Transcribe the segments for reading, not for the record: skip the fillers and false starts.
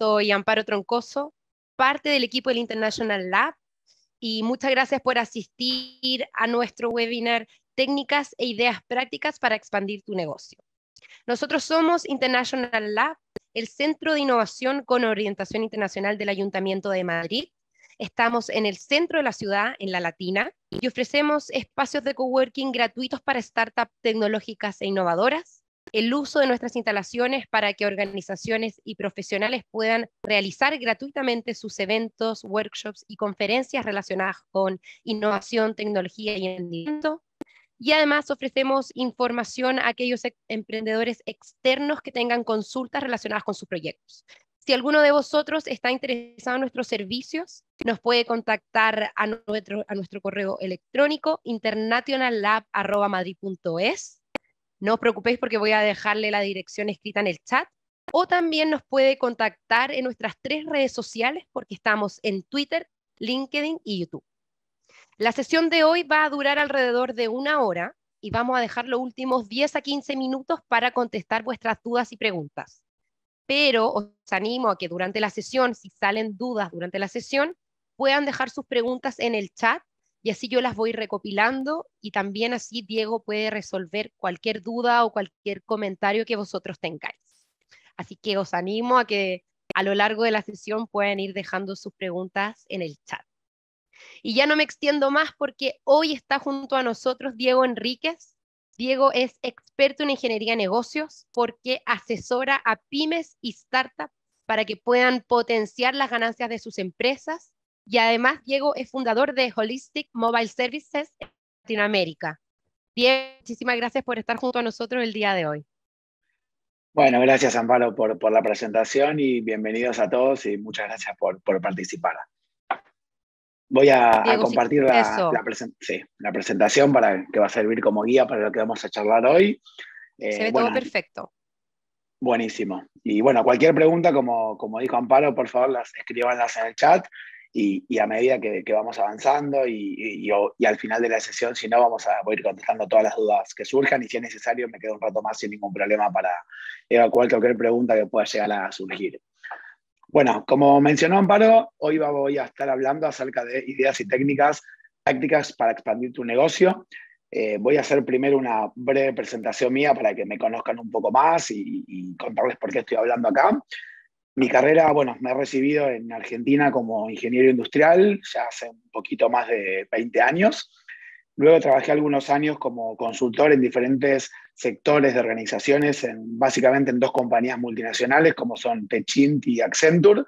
soy Amparo Troncoso, parte del equipo del International Lab, y muchas gracias por asistir a nuestro webinar Técnicas e Ideas Prácticas para Expandir tu Negocio. Nosotros somos International Lab, el centro de innovación con orientación internacional del Ayuntamiento de Madrid. Estamos en el centro de la ciudad, en La Latina, y ofrecemos espacios de coworking gratuitos para startups tecnológicas e innovadoras, el uso de nuestras instalaciones para que organizaciones y profesionales puedan realizar gratuitamente sus eventos, workshops y conferencias relacionadas con innovación, tecnología y emprendimiento. Y además ofrecemos información a aquellos emprendedores externos que tengan consultas relacionadas con sus proyectos. Si alguno de vosotros está interesado en nuestros servicios, nos puede contactar a nuestro correo electrónico internationallab@madrid.es. No os preocupéis porque voy a dejarle la dirección escrita en el chat. O también nos puede contactar en nuestras 3 redes sociales porque estamos en Twitter, LinkedIn y YouTube. La sesión de hoy va a durar alrededor de 1 hora y vamos a dejar los últimos 10 a 15 minutos para contestar vuestras dudas y preguntas. Pero os animo a que durante la sesión, si salen dudas durante la sesión, puedan dejar sus preguntas en el chat y así yo las voy recopilando y también así Diego puede resolver cualquier duda o cualquier comentario que vosotros tengáis. Así que os animo a que a lo largo de la sesión puedan ir dejando sus preguntas en el chat. Y ya no me extiendo más porque hoy está junto a nosotros Diego Enríquez. Diego es experto en ingeniería de negocios porque asesora a pymes y startups para que puedan potenciar las ganancias de sus empresas. Y además Diego es fundador de Holistic Mobile Services en Latinoamérica. Diego, muchísimas gracias por estar junto a nosotros el día de hoy. Bueno, gracias Amparo por la presentación y bienvenidos a todos y muchas gracias por participar. Voy a Diego, compartir la presentación que va a servir como guía para lo que vamos a charlar hoy. Se ve todo perfecto. Buenísimo. Y bueno, cualquier pregunta, como dijo Amparo, por favor, escríbanlas en el chat y a medida que vamos avanzando y al final de la sesión, si no, voy a ir contestando todas las dudas que surjan y si es necesario me quedo un rato más sin ningún problema para evacuar cualquier pregunta que pueda llegar a surgir. Bueno, como mencionó Amparo, hoy voy a estar hablando acerca de ideas y técnicas prácticas para expandir tu negocio. Voy a hacer primero una breve presentación mía para que me conozcan un poco más y contarles por qué estoy hablando acá. Mi carrera, bueno, me he recibido en Argentina como ingeniero industrial ya hace un poquito más de 20 años. Luego trabajé algunos años como consultor en diferentes sectores de organizaciones, básicamente en 2 compañías multinacionales como son Techint y Accenture.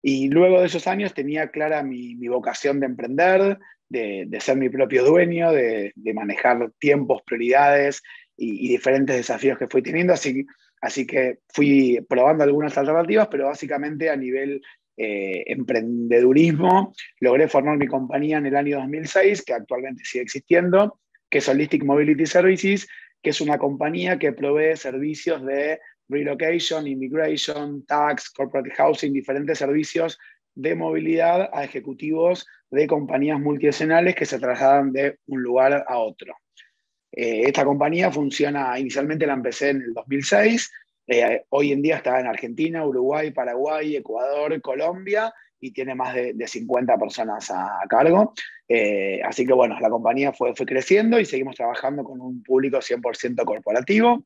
Y luego de esos años tenía clara mi vocación de emprender, de ser mi propio dueño, de manejar tiempos, prioridades y diferentes desafíos que fui teniendo. Así que fui probando algunas alternativas, pero básicamente a nivel emprendedurismo logré formar mi compañía en el año 2006, que actualmente sigue existiendo, que es Holistic Mobility Services, que es una compañía que provee servicios de relocation, immigration, tax, corporate housing, diferentes servicios de movilidad a ejecutivos de compañías multinacionales que se trasladan de un lugar a otro. Esta compañía funciona, inicialmente la empecé en el 2006, hoy en día está en Argentina, Uruguay, Paraguay, Ecuador, Colombia y tiene más de 50 personas a cargo. Así que bueno, la compañía fue creciendo y seguimos trabajando con un público 100% corporativo.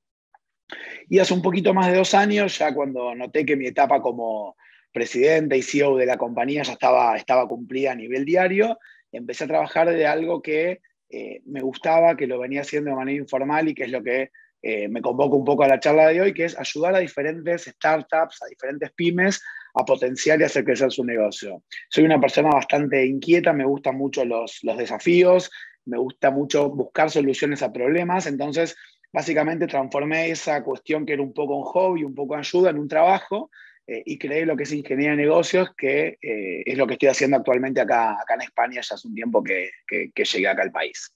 Y hace un poquito más de 2 años, ya cuando noté que mi etapa como presidente y CEO de la compañía ya estaba cumplida a nivel diario, empecé a trabajar de algo que me gustaba, que lo venía haciendo de manera informal y que es lo que me convoca un poco a la charla de hoy, que es ayudar a diferentes startups, a diferentes pymes a potenciar y hacer crecer su negocio. Soy una persona bastante inquieta, me gustan mucho los desafíos, me gusta mucho buscar soluciones a problemas, entonces básicamente transformé esa cuestión que era un poco un hobby, un poco ayuda en un trabajo y creé lo que es ingeniería de negocios, que es lo que estoy haciendo actualmente acá en España, ya hace un tiempo que llegué acá al país.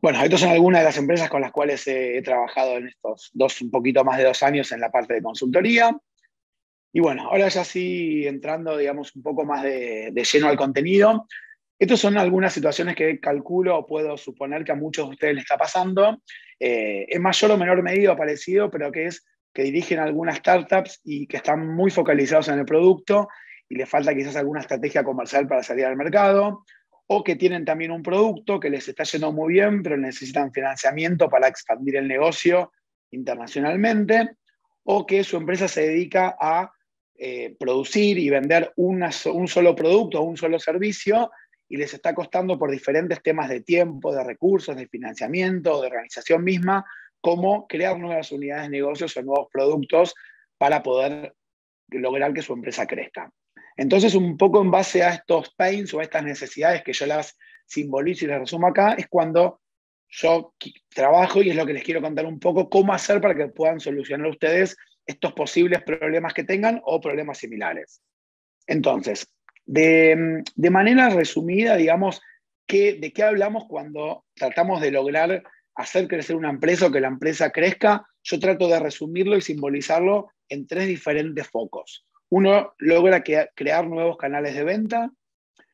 Bueno, estas son algunas de las empresas con las cuales he trabajado en estos un poquito más de 2 años en la parte de consultoría. Y bueno, ahora ya sí entrando, digamos, un poco más de lleno al contenido. Estas son algunas situaciones que calculo o puedo suponer que a muchos de ustedes les está pasando, en mayor o menor medida parecido, pero que es que dirigen algunas startups y que están muy focalizados en el producto y les falta quizás alguna estrategia comercial para salir al mercado, o que tienen también un producto que les está yendo muy bien, pero necesitan financiamiento para expandir el negocio internacionalmente, o que su empresa se dedica a producir y vender un solo producto o un solo servicio y les está costando por diferentes temas de tiempo, de recursos, de financiamiento, de organización misma, cómo crear nuevas unidades de negocios o nuevos productos para poder lograr que su empresa crezca. Entonces, un poco en base a estos pains o a estas necesidades que yo las simbolizo y las resumo acá, es cuando yo trabajo y es lo que les quiero contar un poco, cómo hacer para que puedan solucionar ustedes estos posibles problemas que tengan o problemas similares. Entonces, de manera resumida, digamos, ¿de qué hablamos cuando tratamos de lograr hacer crecer una empresa o que la empresa crezca? Yo trato de resumirlo y simbolizarlo en 3 diferentes focos. Uno logra crear nuevos canales de venta,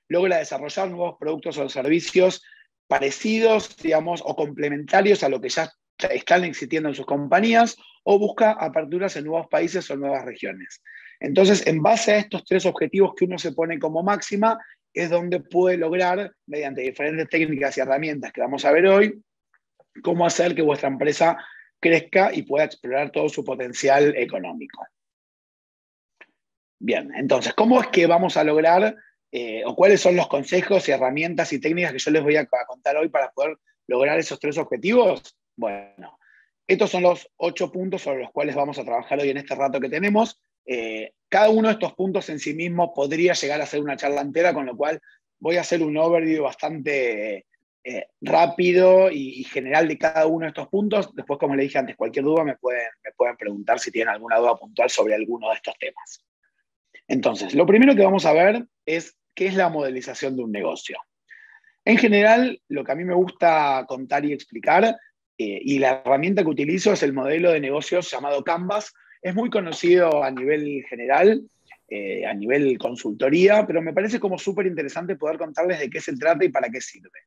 logra desarrollar nuevos productos o servicios parecidos, digamos, o complementarios a lo que ya están existiendo en sus compañías, o busca aperturas en nuevos países o nuevas regiones. Entonces, en base a estos 3 objetivos que uno se pone como máxima, es donde puede lograr, mediante diferentes técnicas y herramientas que vamos a ver hoy, cómo hacer que vuestra empresa crezca y pueda explorar todo su potencial económico. Bien, entonces, ¿cómo es que vamos a lograr, o cuáles son los consejos y herramientas y técnicas que yo les voy a contar hoy para poder lograr esos 3 objetivos? Bueno, estos son los 8 puntos sobre los cuales vamos a trabajar hoy en este rato que tenemos. Cada uno de estos puntos en sí mismo podría llegar a ser una charla entera, con lo cual voy a hacer un overview bastante rápido y general de cada uno de estos puntos. Después, como le dije antes, cualquier duda me pueden preguntar si tienen alguna duda puntual sobre alguno de estos temas. Entonces, lo primero que vamos a ver es qué es la modelización de un negocio. En general, lo que a mí me gusta contar y explicar, y la herramienta que utilizo es el modelo de negocios llamado Canvas. Es muy conocido a nivel general, a nivel consultoría, pero me parece como súper interesante poder contarles de qué se trata y para qué sirve.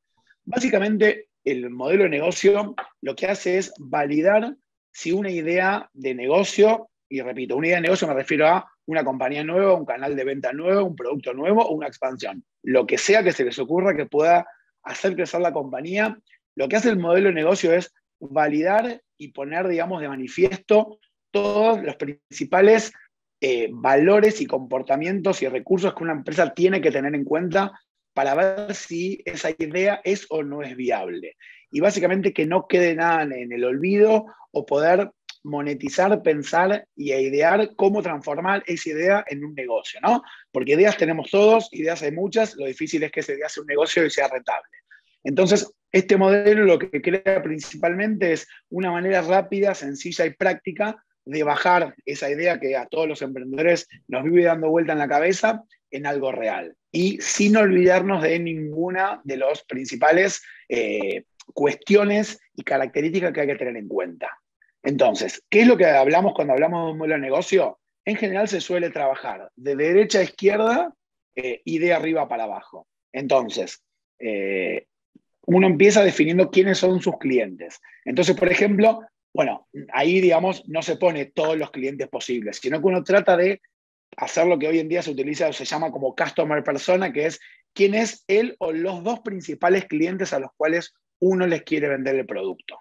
Básicamente, el modelo de negocio lo que hace es validar si una idea de negocio, y repito, una idea de negocio me refiero a una compañía nueva, un canal de venta nuevo, un producto nuevo o una expansión. Lo que sea que se les ocurra que pueda hacer crecer la compañía, lo que hace el modelo de negocio es validar y poner, digamos, de manifiesto todos los principales valores y comportamientos y recursos que una empresa tiene que tener en cuenta para ver si esa idea es o no es viable. Y básicamente que no quede nada en el olvido o poder monetizar, pensar y idear cómo transformar esa idea en un negocio, ¿no? Porque ideas tenemos todos, ideas hay muchas, lo difícil es que esa idea sea un negocio y sea rentable. Entonces, este modelo lo que crea principalmente es una manera rápida, sencilla y práctica de bajar esa idea que a todos los emprendedores nos vive dando vuelta en la cabeza en algo real. Y sin olvidarnos de ninguna de las principales cuestiones y características que hay que tener en cuenta. Entonces, ¿qué es lo que hablamos cuando hablamos de un modelo de negocio? En general se suele trabajar de derecha a izquierda y de arriba para abajo. Entonces, uno empieza definiendo quiénes son sus clientes. Entonces, por ejemplo, bueno, ahí, digamos, no se pone todos los clientes posibles, sino que uno trata de hacer lo que hoy en día se utiliza o se llama como customer persona, que es quién es él o los 2 principales clientes a los cuales uno les quiere vender el producto.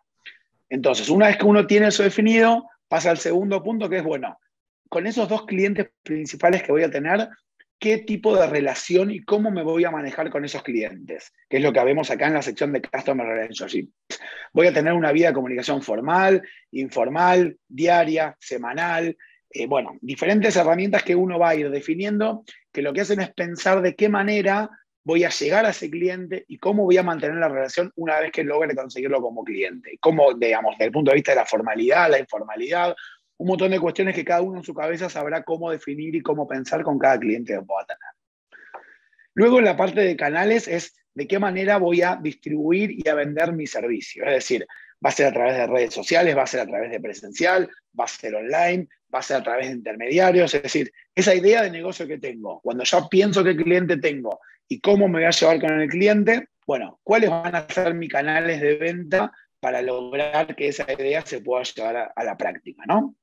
Entonces, una vez que uno tiene eso definido, pasa al segundo punto, que es, bueno, con esos 2 clientes principales que voy a tener, ¿qué tipo de relación y cómo me voy a manejar con esos clientes? Que es lo que vemos acá en la sección de Customer Relationship. Voy a tener una vida de comunicación formal, informal, diaria, semanal, bueno, diferentes herramientas que uno va a ir definiendo, que lo que hacen es pensar de qué manera voy a llegar a ese cliente y cómo voy a mantener la relación una vez que logre conseguirlo como cliente. Cómo, digamos, desde el punto de vista de la formalidad, la informalidad, un montón de cuestiones que cada uno en su cabeza sabrá cómo definir y cómo pensar con cada cliente que pueda tener. Luego, la parte de canales es de qué manera voy a distribuir y a vender mi servicio. Es decir, va a ser a través de redes sociales, va a ser a través de presencial, va a ser online, va a ser a través de intermediarios. Es decir, esa idea de negocio que tengo, cuando ya pienso qué cliente tengo y cómo me voy a llevar con el cliente, bueno, ¿cuáles van a ser mis canales de venta para lograr que esa idea se pueda llevar a la práctica, ¿no?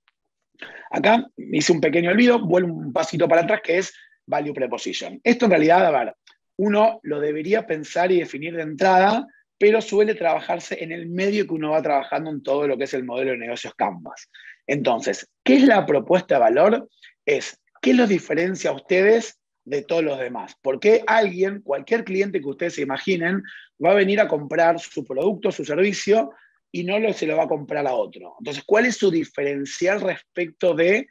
Acá hice un pequeño olvido, vuelvo un pasito para atrás, que es Value Proposition. Esto en realidad, a ver, uno lo debería pensar y definir de entrada, pero suele trabajarse en el medio que uno va trabajando en todo lo que es el modelo de negocios Canvas. Entonces, ¿qué es la propuesta de valor? Es, ¿qué los diferencia a ustedes de todos los demás? Porque alguien, cualquier cliente que ustedes se imaginen, va a venir a comprar su producto, su servicio, y no se lo va a comprar a otro. Entonces, ¿cuál es su diferencial respecto de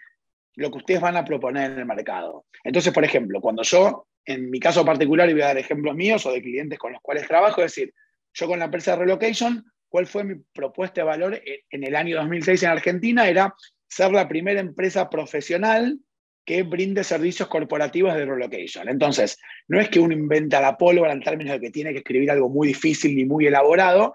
lo que ustedes van a proponer en el mercado? Entonces, por ejemplo, cuando yo, en mi caso particular, y voy a dar ejemplos míos o de clientes con los cuales trabajo, es decir, yo con la empresa de Relocation, ¿cuál fue mi propuesta de valor en el año 2006 en Argentina? Era ser la primera empresa profesional que brinde servicios corporativos de relocation. Entonces, no es que uno inventa la pólvora en términos de que tiene que escribir algo muy difícil ni muy elaborado,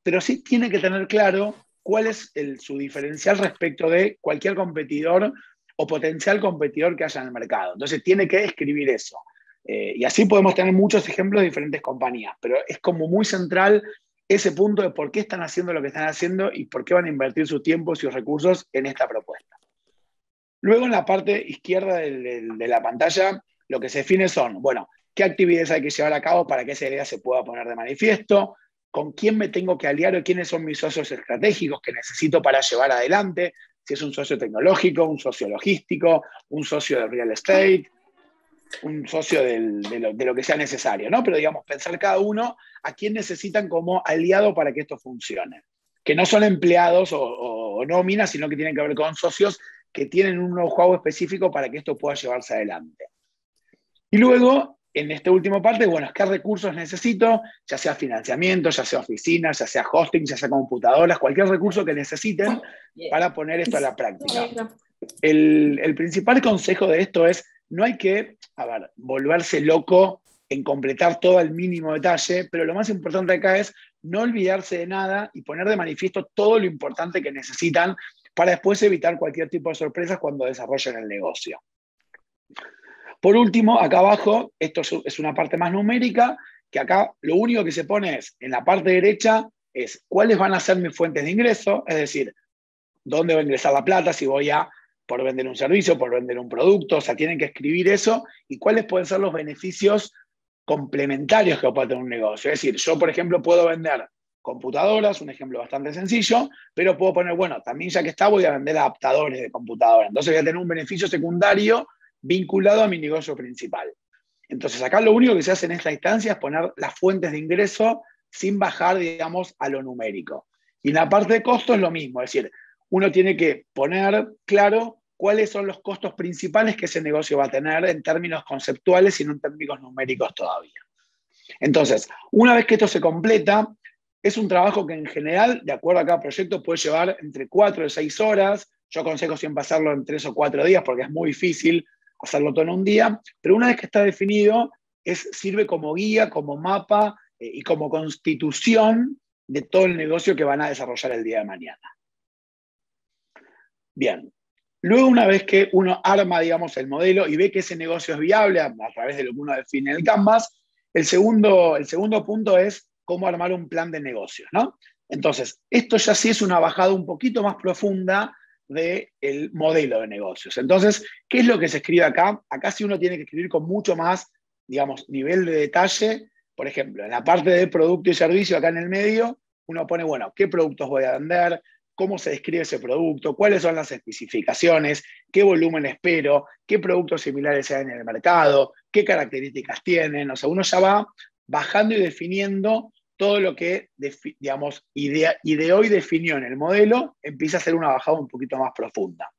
pero sí tiene que tener claro cuál es su diferencial respecto de cualquier competidor o potencial competidor que haya en el mercado. Entonces, tiene que escribir eso. Y así podemos tener muchos ejemplos de diferentes compañías, pero es como muy central ese punto de por qué están haciendo lo que están haciendo y por qué van a invertir su tiempo y sus recursos en esta propuesta. Luego, en la parte izquierda de la pantalla, lo que se define son, bueno, qué actividades hay que llevar a cabo para que esa idea se pueda poner de manifiesto, con quién me tengo que aliar o quiénes son mis socios estratégicos que necesito para llevar adelante, si es un socio tecnológico, un socio logístico, un socio de real estate, un socio de lo que sea necesario, ¿no? Pero digamos, pensar cada uno a quién necesitan como aliado para que esto funcione. Que no son empleados o nóminas, sino que tienen que ver con socios que tienen un know-how específico para que esto pueda llevarse adelante. Y luego, en esta última parte, bueno, ¿qué recursos necesito? Ya sea financiamiento, ya sea oficinas, ya sea hosting, ya sea computadoras, cualquier recurso que necesiten para poner esto a la práctica. El principal consejo de esto es, no hay que, volverse loco en completar todo al mínimo detalle, pero lo más importante acá es no olvidarse de nada y poner de manifiesto todo lo importante que necesitan para después evitar cualquier tipo de sorpresas cuando desarrollen el negocio. Por último, acá abajo, esto es una parte más numérica, que acá lo único que se pone es, en la parte derecha, es cuáles van a ser mis fuentes de ingreso, es decir, dónde va a ingresar la plata, si voy a por vender un servicio, por vender un producto, o sea, tienen que escribir eso, y cuáles pueden ser los beneficios complementarios que puede tener un negocio. Es decir, yo, por ejemplo, puedo vender computadoras, un ejemplo bastante sencillo, pero puedo poner, bueno, también ya que está, voy a vender adaptadores de computadora. Entonces voy a tener un beneficio secundario vinculado a mi negocio principal. Entonces acá lo único que se hace en esta instancia es poner las fuentes de ingreso sin bajar, digamos, a lo numérico. Y en la parte de costos es lo mismo, es decir, uno tiene que poner claro cuáles son los costos principales que ese negocio va a tener en términos conceptuales y no en términos numéricos todavía. Entonces, una vez que esto se completa, es un trabajo que en general, de acuerdo a cada proyecto, puede llevar entre 4 y 6 horas. Yo aconsejo siempre hacerlo en 3 o 4 días porque es muy difícil hacerlo todo en un día, pero una vez que está definido, sirve como guía, como mapa y como constitución de todo el negocio que van a desarrollar el día de mañana. Bien, luego una vez que uno arma, digamos, el modelo y ve que ese negocio es viable a través de lo que uno define en el Canvas, el segundo punto es cómo armar un plan de negocios, ¿no? Entonces, esto ya sí es una bajada un poquito más profunda del modelo de negocios. Entonces, ¿qué es lo que se escribe acá? Acá sí uno tiene que escribir con mucho más, digamos, nivel de detalle. Por ejemplo, en la parte de producto y servicio, acá en el medio, uno pone, bueno, ¿qué productos voy a vender? ¿Cómo se describe ese producto? ¿Cuáles son las especificaciones? ¿Qué volumen espero? ¿Qué productos similares hay en el mercado? ¿Qué características tienen? O sea, uno ya va bajando y definiendo todo lo que, digamos, ideó y definió en el modelo, empieza a ser una bajada un poquito más profunda.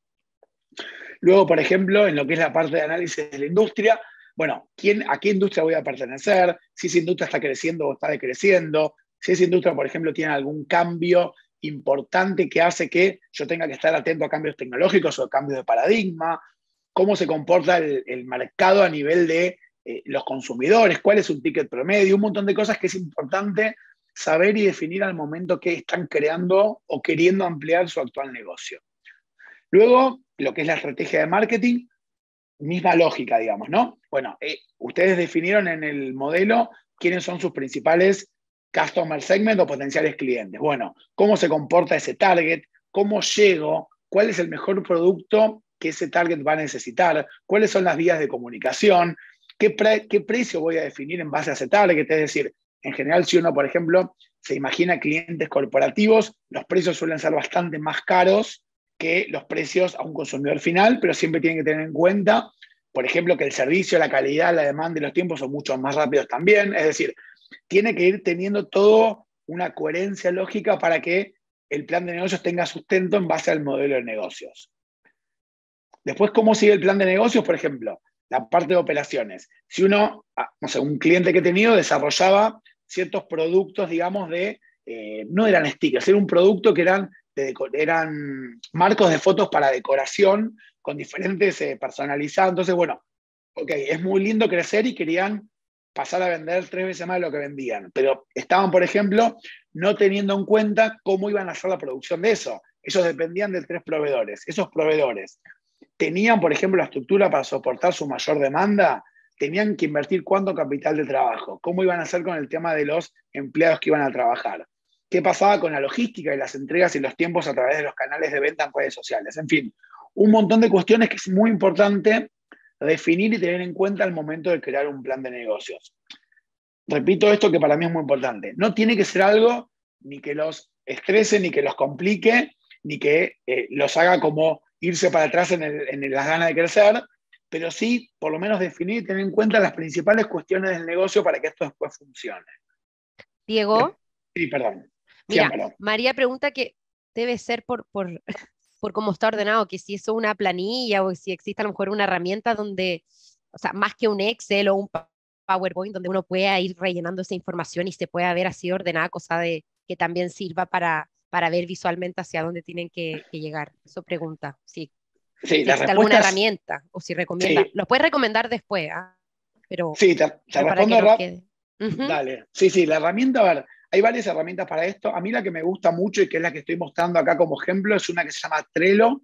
Luego, por ejemplo, en lo que es la parte de análisis de la industria, bueno, ¿a qué industria voy a pertenecer? Si esa industria está creciendo o está decreciendo, si esa industria, por ejemplo, tiene algún cambio importante que hace que yo tenga que estar atento a cambios tecnológicos o a cambios de paradigma, cómo se comporta el mercado a nivel de los consumidores, cuál es un ticket promedio, un montón de cosas que es importante saber y definir al momento que están creando o queriendo ampliar su actual negocio. Luego, lo que es la estrategia de marketing, misma lógica, digamos, ¿no? Bueno, ustedes definieron en el modelo quiénes son sus principales customer segment o potenciales clientes. Bueno, ¿cómo se comporta ese target? ¿Cómo llego? cuál es el mejor producto que ese target va a necesitar, cuáles son las vías de comunicación, qué precio voy a definir en base a ese target. Es decir, en general, si uno, por ejemplo, se imagina clientes corporativos, los precios suelen ser bastante más caros que los precios a un consumidor final, pero siempre tienen que tener en cuenta, por ejemplo, que el servicio, la calidad, la demanda y los tiempos son mucho más rápidos también. Es decir, tiene que ir teniendo todo una coherencia lógica para que el plan de negocios tenga sustento en base al modelo de negocios. Después, ¿cómo sigue el plan de negocios? Por ejemplo, la parte de operaciones. Si uno, no sé, un cliente que he tenido desarrollaba ciertos productos, digamos, no eran stickers, era un producto que eran marcos de fotos para decoración con diferentes personalizados. Entonces, bueno, ok, es muy lindo crecer y querían pasar a vender 3 veces más de lo que vendían, pero estaban, por ejemplo, no teniendo en cuenta cómo iban a hacer la producción de eso. Ellos dependían de 3 proveedores. Esos proveedores tenían, por ejemplo, la estructura para soportar su mayor demanda, tenían que invertir cuánto capital de trabajo, cómo iban a hacer con el tema de los empleados que iban a trabajar, qué pasaba con la logística y las entregas y los tiempos a través de los canales de venta en redes sociales. En fin, un montón de cuestiones que es muy importante definir y tener en cuenta al momento de crear un plan de negocios. Repito esto que para mí es muy importante. No tiene que ser algo ni que los estrese, ni que los complique, ni que los haga como irse para atrás en las ganas de crecer, pero sí por lo menos definir y tener en cuenta las principales cuestiones del negocio para que esto después funcione. Diego, Sí, perdón. mira, Siempre. María pregunta que debe ser por cómo está ordenado, que si es una planilla o si existe a lo mejor una herramienta donde, o sea, más que un Excel o un PowerPoint, donde uno pueda ir rellenando esa información y se pueda ver así ordenada, cosa de que también sirva para ver visualmente hacia dónde tienen que llegar. Eso pregunta, sí. Sí, Si la existe alguna respuesta es herramienta o si recomienda. sí. Lo puedes recomendar después, ¿ah? Pero, Sí, te pero para que respondo nos rápido. quede. Ujú. Dale. Sí, la herramienta, a ver, hay varias herramientas para esto. A mí la que me gusta mucho y que es la que estoy mostrando acá como ejemplo es una que se llama Trello.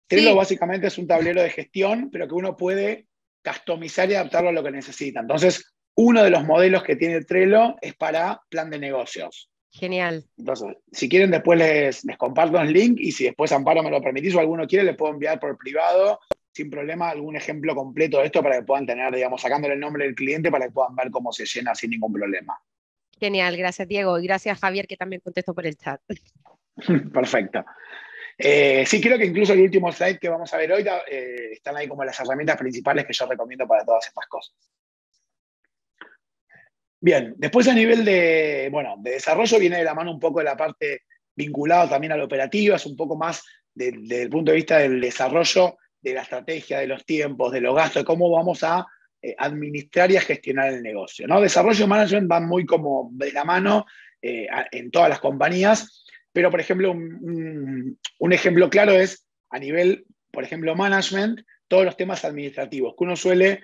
Trello Sí, básicamente es un tablero de gestión, pero que uno puede customizar y adaptarlo a lo que necesita. Entonces, uno de los modelos que tiene Trello es para plan de negocios. genial. Entonces, si quieren, después les comparto el link y si después Amparo me lo permitís o alguno quiere, les puedo enviar por privado sin problema algún ejemplo completo de esto para que puedan tener, digamos, sacándole el nombre del cliente para que puedan ver cómo se llena sin ningún problema. Genial, gracias Diego y gracias Javier que también contestó por el chat. Perfecto. Sí, creo que incluso el último slide que vamos a ver hoy están ahí como las herramientas principales que yo recomiendo para todas estas cosas. Bien, después a nivel de desarrollo viene de la mano un poco de la parte vinculada también a la operativa, es un poco más desde el punto de vista del desarrollo de la estrategia, de los tiempos, de los gastos, de cómo vamos a administrar y a gestionar el negocio, ¿no? Desarrollo y management van muy como de la mano en todas las compañías, pero por ejemplo un ejemplo claro es a nivel, por ejemplo, management, todos los temas administrativos que uno suele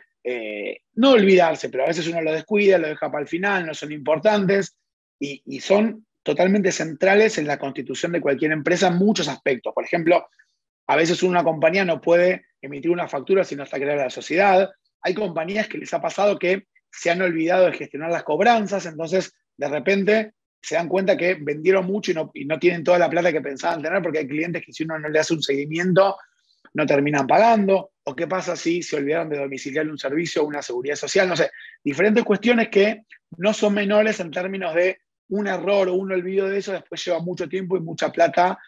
no olvidarse, pero a veces uno lo descuida, lo deja para el final, no son importantes y son totalmente centrales en la constitución de cualquier empresa en muchos aspectos. Por ejemplo, a veces una compañía no puede emitir una factura si no está creada la sociedad. Hay compañías que les ha pasado que se han olvidado de gestionar las cobranzas, entonces de repente se dan cuenta que vendieron mucho y no tienen toda la plata que pensaban tener porque hay clientes que si uno no le hace un seguimiento no terminan pagando, o qué pasa si se olvidaron de domiciliar un servicio o una seguridad social, no sé, diferentes cuestiones que no son menores en términos de un error o un olvido de eso, después lleva mucho tiempo y mucha plata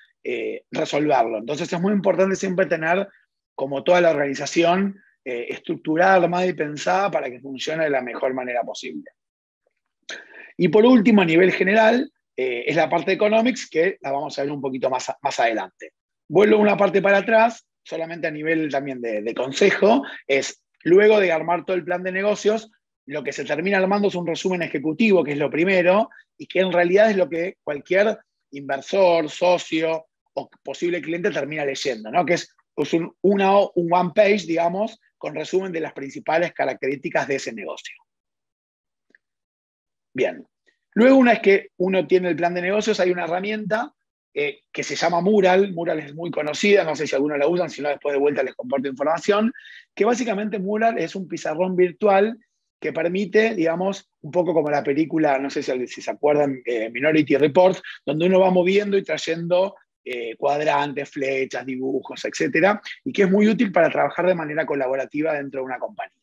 resolverlo. Entonces es muy importante siempre tener como toda la organización estructurada, armada y pensada para que funcione de la mejor manera posible. Y por último, a nivel general, es la parte de economics, que la vamos a ver un poquito más adelante. Vuelvo una parte para atrás, solamente a nivel también de consejo, es luego de armar todo el plan de negocios, lo que se termina armando es un resumen ejecutivo, que es lo primero, y que en realidad es lo que cualquier inversor, socio o posible cliente termina leyendo, ¿no? Que es un one page, digamos, con resumen de las principales características de ese negocio. Bien. Luego, una vez que uno tiene el plan de negocios, hay una herramienta que se llama Mural. Mural es muy conocida, no sé si algunos la usan, si no después de vuelta les comparto información, que básicamente Mural es un pizarrón virtual que permite, digamos, un poco como la película, no sé si se acuerdan, Minority Report, donde uno va moviendo y trayendo cuadrantes, flechas, dibujos, etcétera, y que es muy útil para trabajar de manera colaborativa dentro de una compañía.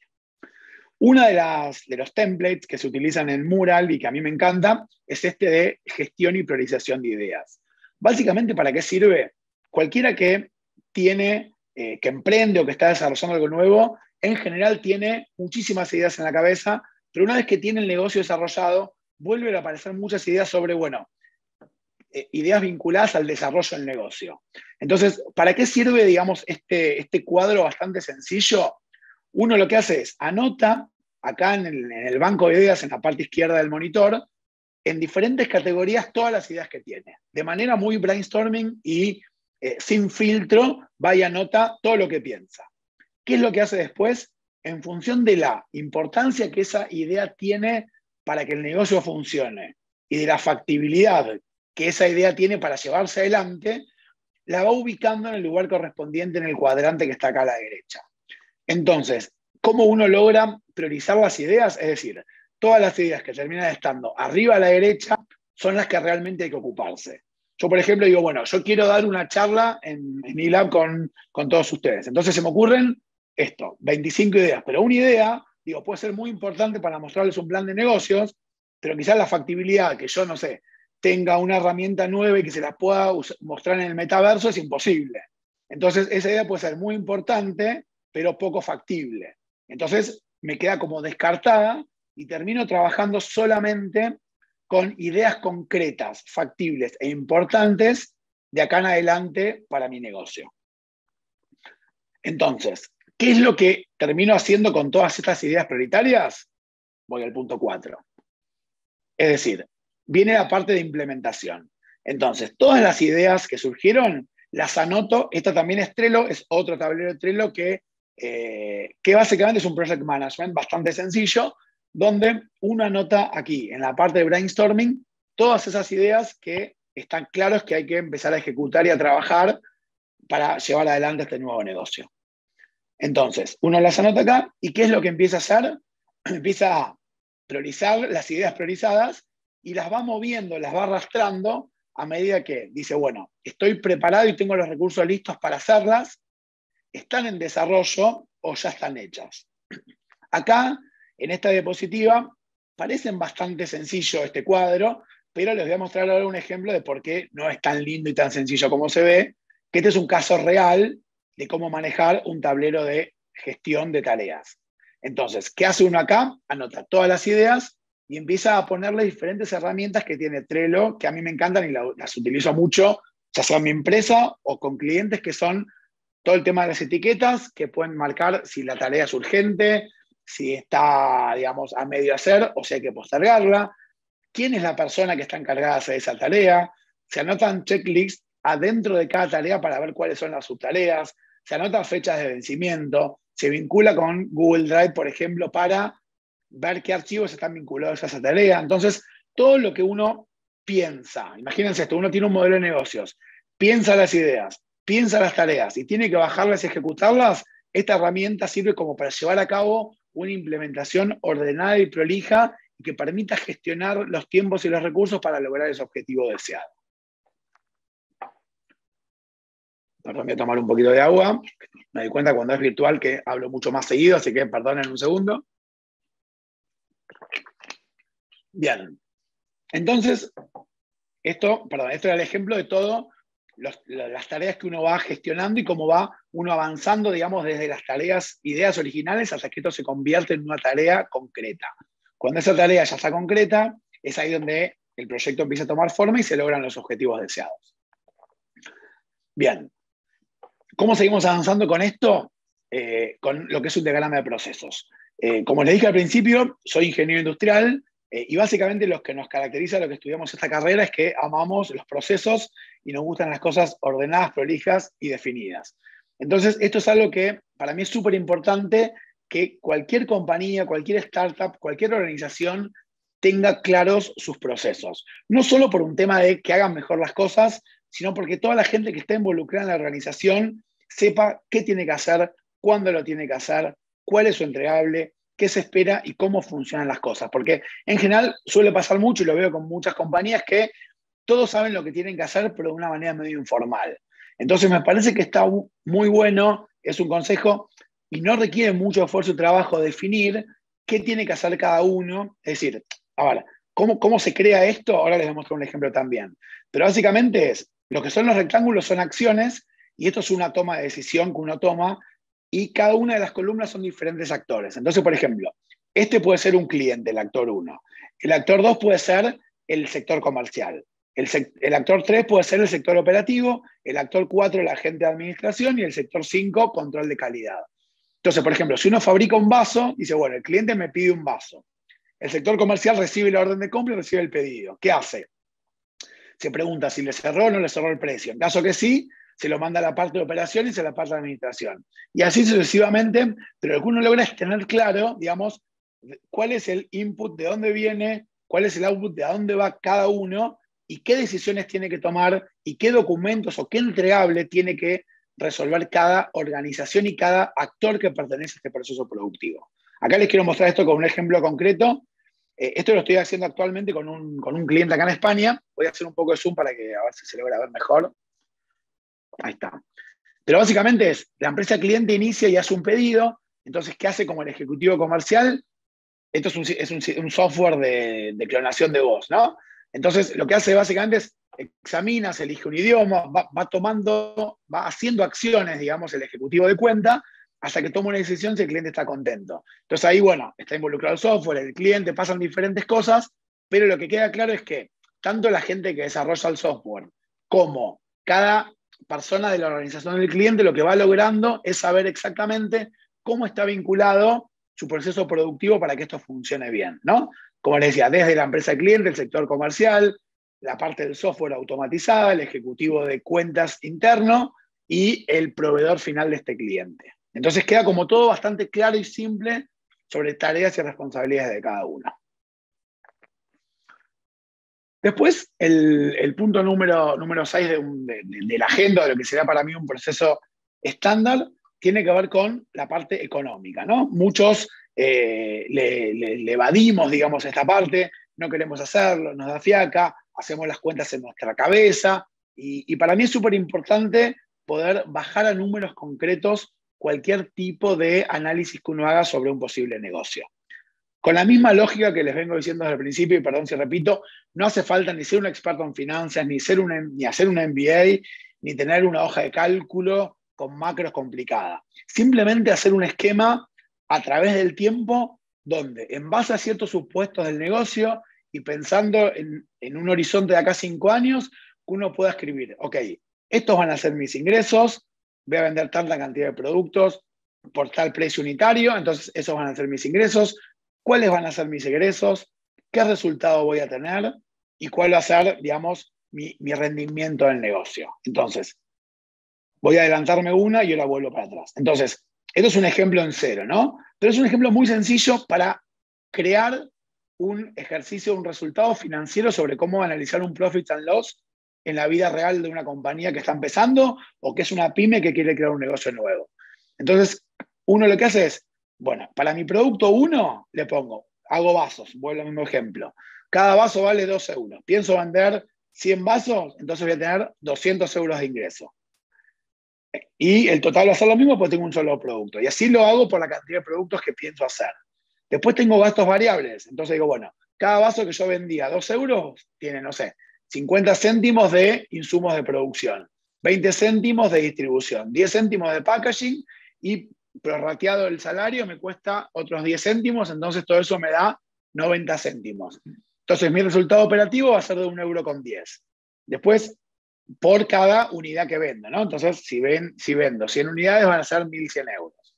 Uno de los templates que se utilizan en Mural y que a mí me encanta es este de gestión y priorización de ideas. Básicamente, ¿para qué sirve? Cualquiera que tiene, que emprende o que está desarrollando algo nuevo, en general tiene muchísimas ideas en la cabeza, pero una vez que tiene el negocio desarrollado, vuelven a aparecer muchas ideas sobre, bueno, ideas vinculadas al desarrollo del negocio. Entonces, ¿para qué sirve, digamos, este cuadro bastante sencillo? Uno lo que hace es anota acá en el banco de ideas, en la parte izquierda del monitor, en diferentes categorías todas las ideas que tiene. De manera muy brainstorming y sin filtro, va y anota todo lo que piensa. ¿Qué es lo que hace después? En función de la importancia que esa idea tiene para que el negocio funcione y de la factibilidad que esa idea tiene para llevarse adelante, la va ubicando en el lugar correspondiente en el cuadrante que está acá a la derecha. Entonces, ¿cómo uno logra priorizar las ideas? Es decir, todas las ideas que terminan estando arriba a la derecha son las que realmente hay que ocuparse. Yo, por ejemplo, digo, bueno, yo quiero dar una charla en eLab con todos ustedes. Entonces se me ocurren 25 ideas, pero una idea, digo, puede ser muy importante para mostrarles un plan de negocios, pero quizás la factibilidad que yo, no sé, tenga una herramienta nueva y que se la pueda mostrar en el metaverso es imposible. Entonces, esa idea puede ser muy importante, pero poco factible. Entonces, me queda como descartada y termino trabajando solamente con ideas concretas, factibles e importantes de acá en adelante para mi negocio. Entonces, ¿qué es lo que termino haciendo con todas estas ideas prioritarias? Voy al punto 4. Es decir, viene la parte de implementación. Entonces, todas las ideas que surgieron, las anoto. Esta también es Trello, es otro tablero de Trello que básicamente es un project management bastante sencillo, donde uno anota aquí, en la parte de brainstorming, todas esas ideas que están claros que hay que empezar a ejecutar y a trabajar para llevar adelante este nuevo negocio. Entonces, uno las anota acá, ¿y qué es lo que empieza a hacer? Empieza a priorizar las ideas priorizadas y las va moviendo, las va arrastrando a medida que dice, bueno, estoy preparado y tengo los recursos listos para hacerlas, están en desarrollo o ya están hechas. Acá, en esta diapositiva, parecen bastante sencillo este cuadro, pero les voy a mostrar ahora un ejemplo de por qué no es tan lindo y tan sencillo como se ve, que este es un caso real de cómo manejar un tablero de gestión de tareas. Entonces, ¿qué hace uno acá? Anota todas las ideas y empieza a ponerle diferentes herramientas que tiene Trello, que a mí me encantan y las utilizo mucho, ya sea en mi empresa o con clientes, que son todo el tema de las etiquetas, que pueden marcar si la tarea es urgente, si está, digamos, a medio hacer o si hay que postergarla, quién es la persona que está encargada de hacer esa tarea, se anotan checklists adentro de cada tarea para ver cuáles son las subtareas, se anotan fechas de vencimiento, se vincula con Google Drive, por ejemplo, para ver qué archivos están vinculados a esa tarea. Entonces, todo lo que uno piensa, imagínense esto, uno tiene un modelo de negocios, piensa las ideas, piensa las tareas y tiene que bajarlas y ejecutarlas, esta herramienta sirve como para llevar a cabo una implementación ordenada y prolija y que permita gestionar los tiempos y los recursos para lograr ese objetivo deseado. Perdón, voy a tomar un poquito de agua. Me doy cuenta cuando es virtual que hablo mucho más seguido, así que perdonen un segundo. Bien. Entonces, esto era el ejemplo de todo las tareas que uno va gestionando y cómo va uno avanzando, digamos, desde las tareas, ideas originales, hasta que esto se convierte en una tarea concreta. Cuando esa tarea ya está concreta, es ahí donde el proyecto empieza a tomar forma y se logran los objetivos deseados. Bien. ¿Cómo seguimos avanzando con esto? Con lo que es un diagrama de procesos. Como les dije al principio, soy ingeniero industrial y básicamente lo que nos caracteriza, lo que estudiamos esta carrera, es que amamos los procesos y nos gustan las cosas ordenadas, prolijas y definidas. Entonces, esto es algo que para mí es súper importante, que cualquier compañía, cualquier startup, cualquier organización tenga claros sus procesos. No solo por un tema de que hagan mejor las cosas, sino porque toda la gente que está involucrada en la organización sepa qué tiene que hacer, cuándo lo tiene que hacer, cuál es su entregable, qué se espera y cómo funcionan las cosas. Porque en general suele pasar mucho, y lo veo con muchas compañías, que todos saben lo que tienen que hacer, pero de una manera medio informal. Entonces me parece que está muy bueno, es un consejo, y no requiere mucho esfuerzo y trabajo definir qué tiene que hacer cada uno. Es decir, ahora, ¿cómo se crea esto? Ahora les voy a mostrar un ejemplo también. Pero básicamente lo que son los rectángulos son acciones, y esto es una toma de decisión que uno toma, y cada una de las columnas son diferentes actores. Entonces, por ejemplo, este puede ser un cliente, el actor 1. El actor 2 puede ser el sector comercial. El actor 3 puede ser el sector operativo, el actor 4 el agente de administración y el sector 5 control de calidad. Entonces, por ejemplo, si uno fabrica un vaso, dice, bueno, el cliente me pide un vaso. El sector comercial recibe la orden de compra y recibe el pedido. ¿Qué hace? Se pregunta si le cerró o no le cerró el precio. En caso que sí, se lo manda a la parte de operación y se la parte de administración. Y así sucesivamente, pero lo que uno logra es tener claro, digamos, cuál es el input, de dónde viene, cuál es el output, de a dónde va cada uno y qué decisiones tiene que tomar y qué documentos o qué entregable tiene que resolver cada organización y cada actor que pertenece a este proceso productivo. Acá les quiero mostrar esto con un ejemplo concreto. Esto lo estoy haciendo actualmente con un cliente acá en España. Voy a hacer un poco de zoom para que a ver si se logra ver mejor. Ahí está. Pero básicamente la empresa cliente inicia y hace un pedido. Entonces, ¿qué hace como el ejecutivo comercial? Esto es un software de clonación de voz, ¿no? Entonces, lo que hace básicamente es examina, se elige un idioma, va haciendo acciones, digamos, el ejecutivo de cuenta, hasta que toma una decisión si el cliente está contento. Entonces ahí, bueno, está involucrado el software, el cliente, pasan diferentes cosas, pero lo que queda claro es que tanto la gente que desarrolla el software como cada persona de la organización del cliente lo que va logrando es saber exactamente cómo está vinculado su proceso productivo para que esto funcione bien, ¿no? Como les decía, desde la empresa cliente, el sector comercial, la parte del software automatizada, el ejecutivo de cuentas interno y el proveedor final de este cliente. Entonces queda como todo bastante claro y simple sobre tareas y responsabilidades de cada uno. Después, el punto número 6 de la agenda, de lo que será para mí un proceso estándar, tiene que ver con la parte económica, ¿no? Muchos le evadimos, digamos, esta parte, no queremos hacerlo, nos da fiaca, hacemos las cuentas en nuestra cabeza, y para mí es súper importante poder bajar a números concretos cualquier tipo de análisis que uno haga sobre un posible negocio. Con la misma lógica que les vengo diciendo desde el principio, y perdón si repito, no hace falta ni ser un experto en finanzas, ni hacer un MBA, ni tener una hoja de cálculo con macros complicada. Simplemente hacer un esquema a través del tiempo donde, en base a ciertos supuestos del negocio y pensando en un horizonte de acá a 5 años, uno pueda escribir, ok, estos van a ser mis ingresos, voy a vender tanta cantidad de productos por tal precio unitario, entonces esos van a ser mis ingresos, cuáles van a ser mis egresos, qué resultado voy a tener y cuál va a ser, digamos, mi rendimiento del negocio. Entonces, voy a adelantarme una y ahora vuelvo para atrás. Entonces, esto es un ejemplo en cero, ¿no? Pero es un ejemplo muy sencillo para crear un ejercicio, un resultado financiero sobre cómo analizar un profit and loss en la vida real de una compañía que está empezando o que es una pyme que quiere crear un negocio nuevo. Entonces, uno lo que hace es, bueno, para mi producto 1 le pongo, hago vasos, vuelvo al mismo ejemplo. Cada vaso vale 2 euros. Pienso vender 100 vasos, entonces voy a tener 200 euros de ingreso. Y el total va a ser lo mismo porque tengo un solo producto. Y así lo hago por la cantidad de productos que pienso hacer. Después tengo gastos variables. Entonces digo, bueno, cada vaso que yo vendía 2 euros tiene, no sé, 50 céntimos de insumos de producción, 20 céntimos de distribución, 10 céntimos de packaging y prorrateado el salario me cuesta otros 10 céntimos, entonces todo eso me da 90 céntimos. Entonces mi resultado operativo va a ser de 1,10 €. Después, por cada unidad que vendo, ¿no? Entonces, si vendo 100 unidades van a ser 1.100 euros.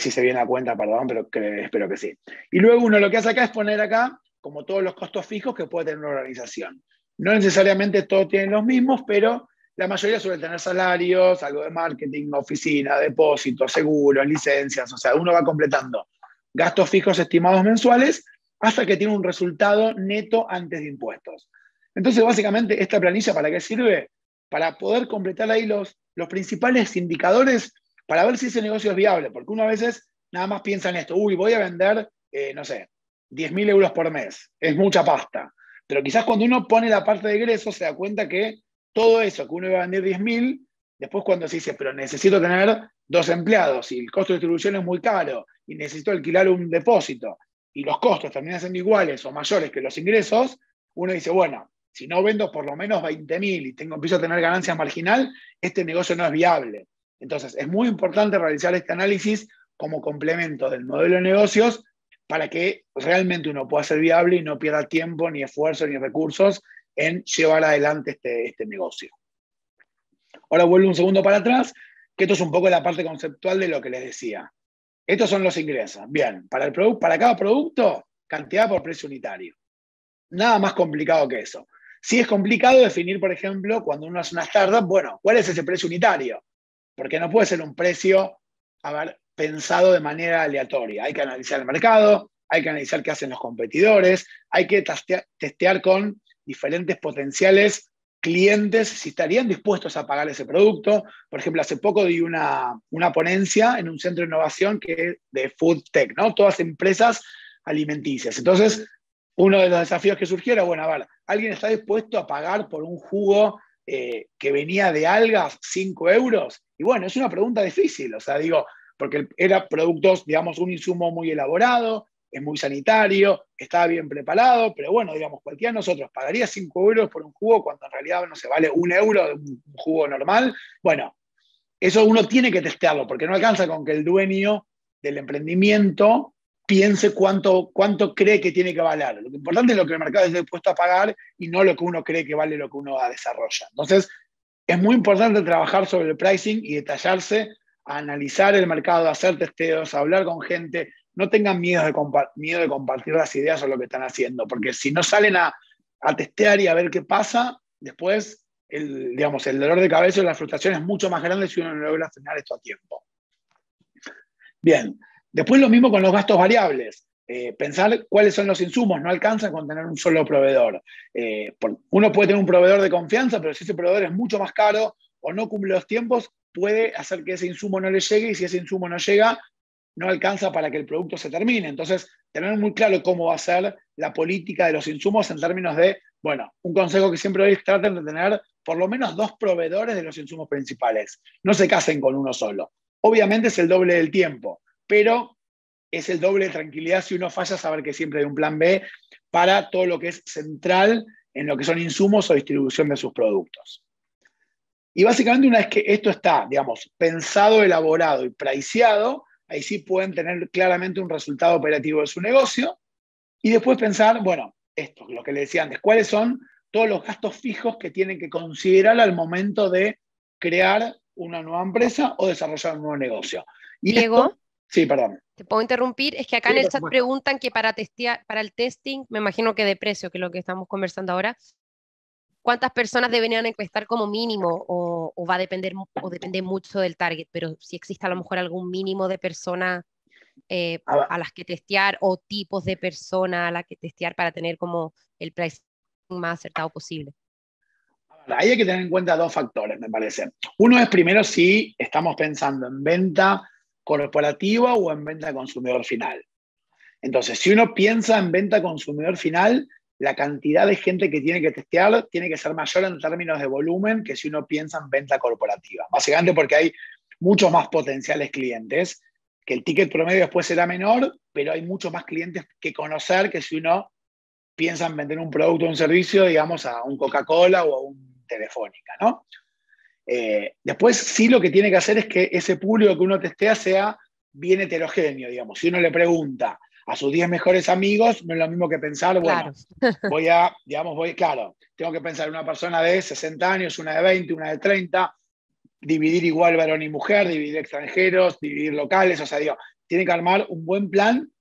Si se viene a cuenta, perdón, pero espero que sí. Y luego uno lo que hace acá es poner acá como todos los costos fijos que puede tener una organización. No necesariamente todos tienen los mismos, pero la mayoría suele tener salarios, algo de marketing, oficina, depósitos, seguros, licencias, o sea, uno va completando gastos fijos estimados mensuales hasta que tiene un resultado neto antes de impuestos. Entonces, básicamente, esta planilla, ¿para qué sirve? Para poder completar ahí los principales indicadores para ver si ese negocio es viable, porque uno a veces nada más piensa en esto, uy, voy a vender, no sé, 10.000 euros por mes, es mucha pasta. Pero quizás cuando uno pone la parte de egresos se da cuenta que todo eso que uno iba a vender 10.000, después cuando se dice, pero necesito tener 2 empleados y el costo de distribución es muy caro y necesito alquilar un depósito y los costos terminan siendo iguales o mayores que los ingresos, uno dice, bueno, si no vendo por lo menos 20.000 y empiezo a tener ganancias marginal, este negocio no es viable. Entonces, es muy importante realizar este análisis como complemento del modelo de negocios para que realmente uno pueda ser viable y no pierda tiempo, ni esfuerzo, ni recursos en llevar adelante este negocio. Ahora vuelvo un segundo para atrás, que esto es un poco la parte conceptual de lo que les decía. Estos son los ingresos. Bien, para cada producto, cantidad por precio unitario. Nada más complicado que eso. Sí es complicado definir, por ejemplo, cuando uno hace una startup, bueno, ¿cuál es ese precio unitario? Porque no puede ser un precio, pensado de manera aleatoria. Hay que analizar el mercado, hay que analizar qué hacen los competidores, hay que testear con diferentes potenciales clientes si estarían dispuestos a pagar ese producto. Por ejemplo, hace poco di una ponencia en un centro de innovación que es de Food Tech, ¿no? Todas empresas alimenticias. Entonces, uno de los desafíos que surgió era, bueno, ¿alguien está dispuesto a pagar por un jugo que venía de algas 5 euros? Y bueno, es una pregunta difícil, o sea, digo, porque era productos, digamos, un insumo muy elaborado, es muy sanitario, estaba bien preparado, pero bueno, digamos, cualquiera de nosotros pagaría 5 euros por un jugo cuando en realidad no se vale 1 euro de un jugo normal. Bueno, eso uno tiene que testearlo, porque no alcanza con que el dueño del emprendimiento piense cuánto cree que tiene que valer. Lo importante es lo que el mercado esté dispuesto a pagar y no lo que uno cree que vale lo que uno desarrolla. Entonces, es muy importante trabajar sobre el pricing y detallarse, a analizar el mercado, hacer testeos, hablar con gente. No tengan miedo de compartir las ideas o lo que están haciendo, porque si no salen a testear y a ver qué pasa, después el dolor de cabeza y la frustración es mucho más grande si uno no logra frenar esto a tiempo. Bien, después lo mismo con los gastos variables. Pensar cuáles son los insumos, no alcanza con tener un solo proveedor. Uno puede tener un proveedor de confianza, pero si ese proveedor es mucho más caro o no cumple los tiempos, puede hacer que ese insumo no le llegue, y si ese insumo no llega, no alcanza para que el producto se termine. Entonces, tener muy claro cómo va a ser la política de los insumos en términos de, bueno, un consejo que siempre doy es traten de tener por lo menos 2 proveedores de los insumos principales. No se casen con uno solo. Obviamente es el doble del tiempo, pero es el doble de tranquilidad si uno falla, saber que siempre hay un plan B para todo lo que es central en lo que son insumos o distribución de sus productos. Y básicamente una vez que esto está, digamos, pensado, elaborado y priceado, ahí sí pueden tener claramente un resultado operativo de su negocio. Y después pensar, bueno, esto, lo que les decía antes, cuáles son todos los gastos fijos que tienen que considerar al momento de crear una nueva empresa o desarrollar un nuevo negocio. Y Diego, esto, sí, perdón. te puedo interrumpir, es que acá Sí, en el por chat supuesto. preguntan que para testear, para el testing, me imagino que de precio, que es lo que estamos conversando ahora, ¿cuántas personas deberían encuestar como mínimo? O va a depender, o depende mucho del target, pero si existe a lo mejor algún mínimo de personas a las que testear o tipos de personas a las que testear para tener como el pricing más acertado posible. Ahí hay que tener en cuenta 2 factores, me parece. Uno es primero si estamos pensando en venta corporativa o en venta consumidor final. Entonces, si uno piensa en venta consumidor final, la cantidad de gente que tiene que testear tiene que ser mayor en términos de volumen que si uno piensa en venta corporativa. Básicamente porque hay muchos más potenciales clientes, que el ticket promedio después será menor, pero hay muchos más clientes que conocer que si uno piensa en vender un producto o un servicio, digamos, a un Coca-Cola o a un Telefónica, ¿no? Después sí lo que tiene que hacer es que ese público que uno testea sea bien heterogéneo, digamos. Si uno le pregunta a sus 10 mejores amigos, no es lo mismo que pensar, Claro. bueno, claro, tengo que pensar en una persona de 60 años, una de 20, una de 30, dividir igual varón y mujer, dividir extranjeros, dividir locales, o sea, digo, tiene que armar un buen plan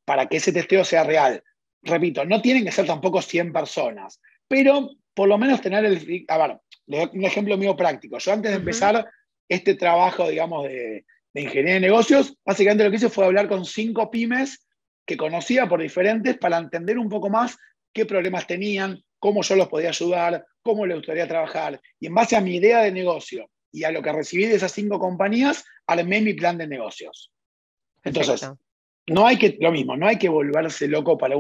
para que ese testeo sea real. Repito, no tienen que ser tampoco 100 personas, pero por lo menos tener a ver, le doy un ejemplo mío práctico. Yo antes de empezar este trabajo, digamos, de ingeniería de negocios, básicamente lo que hice fue hablar con 5 pymes que conocía por diferentes para entender un poco más qué problemas tenían, cómo yo los podía ayudar, cómo les gustaría trabajar. Y en base a mi idea de negocio y a lo que recibí de esas 5 compañías, armé mi plan de negocios. Entonces, Perfecto. no hay que volverse loco para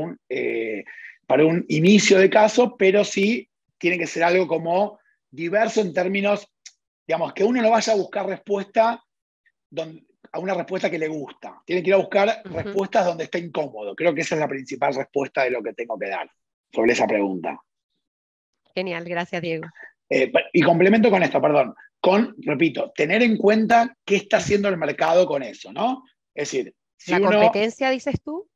para un inicio de caso, pero sí tiene que ser algo como diverso en términos, digamos, que uno no vaya a buscar respuesta a una respuesta que le gusta. Tiene que ir a buscar respuestas donde esté incómodo. Creo que esa es la principal respuesta de lo que tengo que dar sobre esa pregunta. Genial, gracias, Diego. Y complemento con esto, perdón, repito, tener en cuenta qué está haciendo el mercado con eso, ¿no? Es decir, si ¿La competencia, dices tú?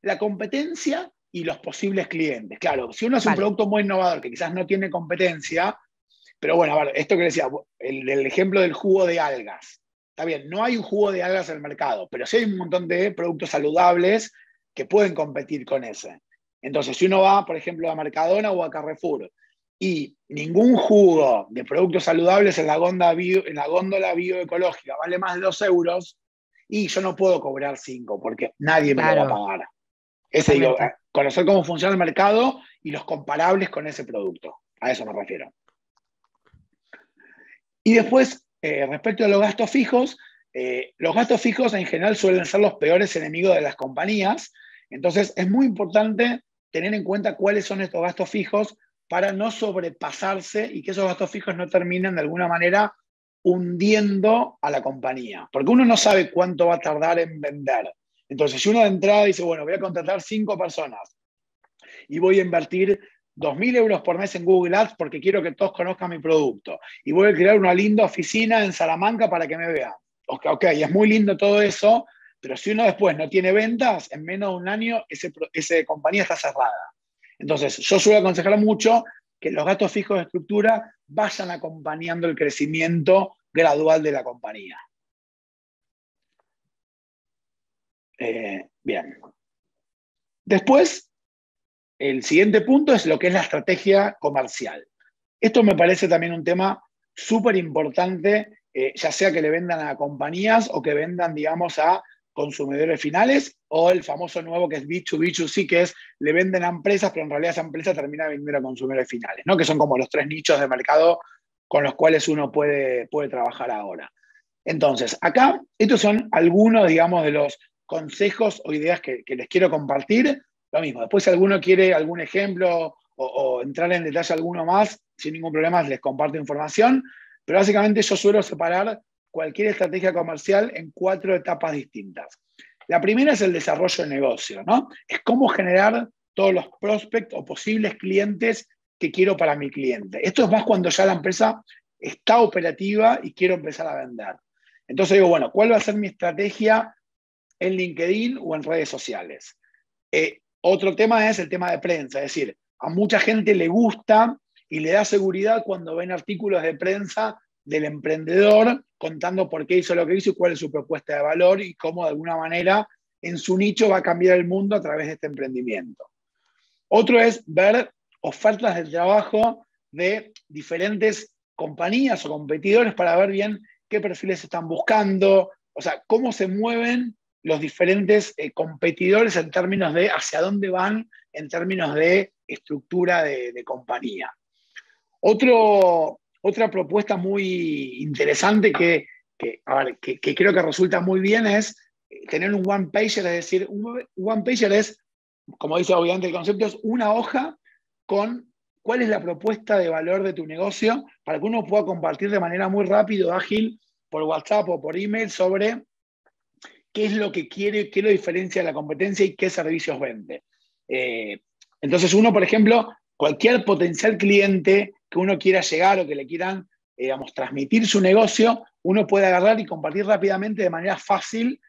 La competencia y los posibles clientes. Claro, si uno hace un Vale. producto muy innovador que quizás no tiene competencia, pero bueno, a ver, esto que decía, el ejemplo del jugo de algas. Está bien, no hay un jugo de algas en el mercado, pero sí hay un montón de productos saludables que pueden competir con ese. Entonces, si uno va, por ejemplo, a Mercadona o a Carrefour y ningún jugo de productos saludables en la góndola bioecológica vale más de 2 euros, y yo no puedo cobrar 5 porque nadie me lo va a pagar. Ese, digo, conocer cómo funciona el mercado y los comparables con ese producto. A eso me refiero. Y después, respecto a los gastos fijos en general suelen ser los peores enemigos de las compañías. Entonces, es muy importante tener en cuenta cuáles son estos gastos fijos para no sobrepasarse y que esos gastos fijos no terminen de alguna manera hundiendo a la compañía. Porque uno no sabe cuánto va a tardar en vender. Entonces, si uno de entrada dice, bueno, voy a contratar 5 personas y voy a invertir 2.000 euros por mes en Google Ads porque quiero que todos conozcan mi producto, y voy a crear una linda oficina en Salamanca para que me vean. Ok, es muy lindo todo eso, pero si uno después no tiene ventas, en menos de un año esa compañía está cerrada. Entonces, yo suelo aconsejar mucho que los gastos fijos de estructura vayan acompañando el crecimiento gradual de la compañía. Bien. Después, el siguiente punto es lo que es la estrategia comercial. Esto me parece también un tema súper importante, ya sea que le vendan a compañías o que vendan, digamos, a consumidores finales, o el famoso nuevo que es B2B2C, que es le venden a empresas, pero en realidad esa empresa termina vendiendo a consumidores finales, ¿no? Que son como los 3 nichos de mercado con los cuales uno puede trabajar ahora. Entonces, acá, estos son algunos, digamos, de los consejos o ideas que les quiero compartir. Lo mismo, después si alguno quiere algún ejemplo o entrar en detalle alguno más, sin ningún problema les comparto información, pero básicamente yo suelo separar cualquier estrategia comercial en 4 etapas distintas. La primera es el desarrollo de negocio, ¿no? Es cómo generar todos los prospects o posibles clientes que quiero para mi cliente. Esto es más cuando ya la empresa está operativa y quiero empezar a vender. Entonces digo, bueno, ¿cuál va a ser mi estrategia en LinkedIn o en redes sociales? Otro tema es el tema de prensa, es decir, a mucha gente le gusta y le da seguridad cuando ven artículos de prensa del emprendedor contando por qué hizo lo que hizo y cuál es su propuesta de valor y cómo de alguna manera en su nicho va a cambiar el mundo a través de este emprendimiento. Otro es ver ofertas de trabajo de diferentes compañías o competidores para ver bien qué perfiles están buscando, o sea, cómo se mueven los diferentes competidores en términos de hacia dónde van en términos de estructura de compañía. Otra propuesta muy interesante que creo que resulta muy bien es tener un one-pager, es decir, un one-pager es, como dice obviamente el concepto, es una hoja con cuál es la propuesta de valor de tu negocio para que uno pueda compartir de manera muy rápida, ágil, por WhatsApp o por email sobre qué es lo que quiere, qué lo diferencia de la competencia y qué servicios vende. Entonces uno, por ejemplo, cualquier potencial cliente que uno quiera llegar o que le quieran, digamos, transmitir su negocio, uno puede agarrar y compartir rápidamente de manera fácil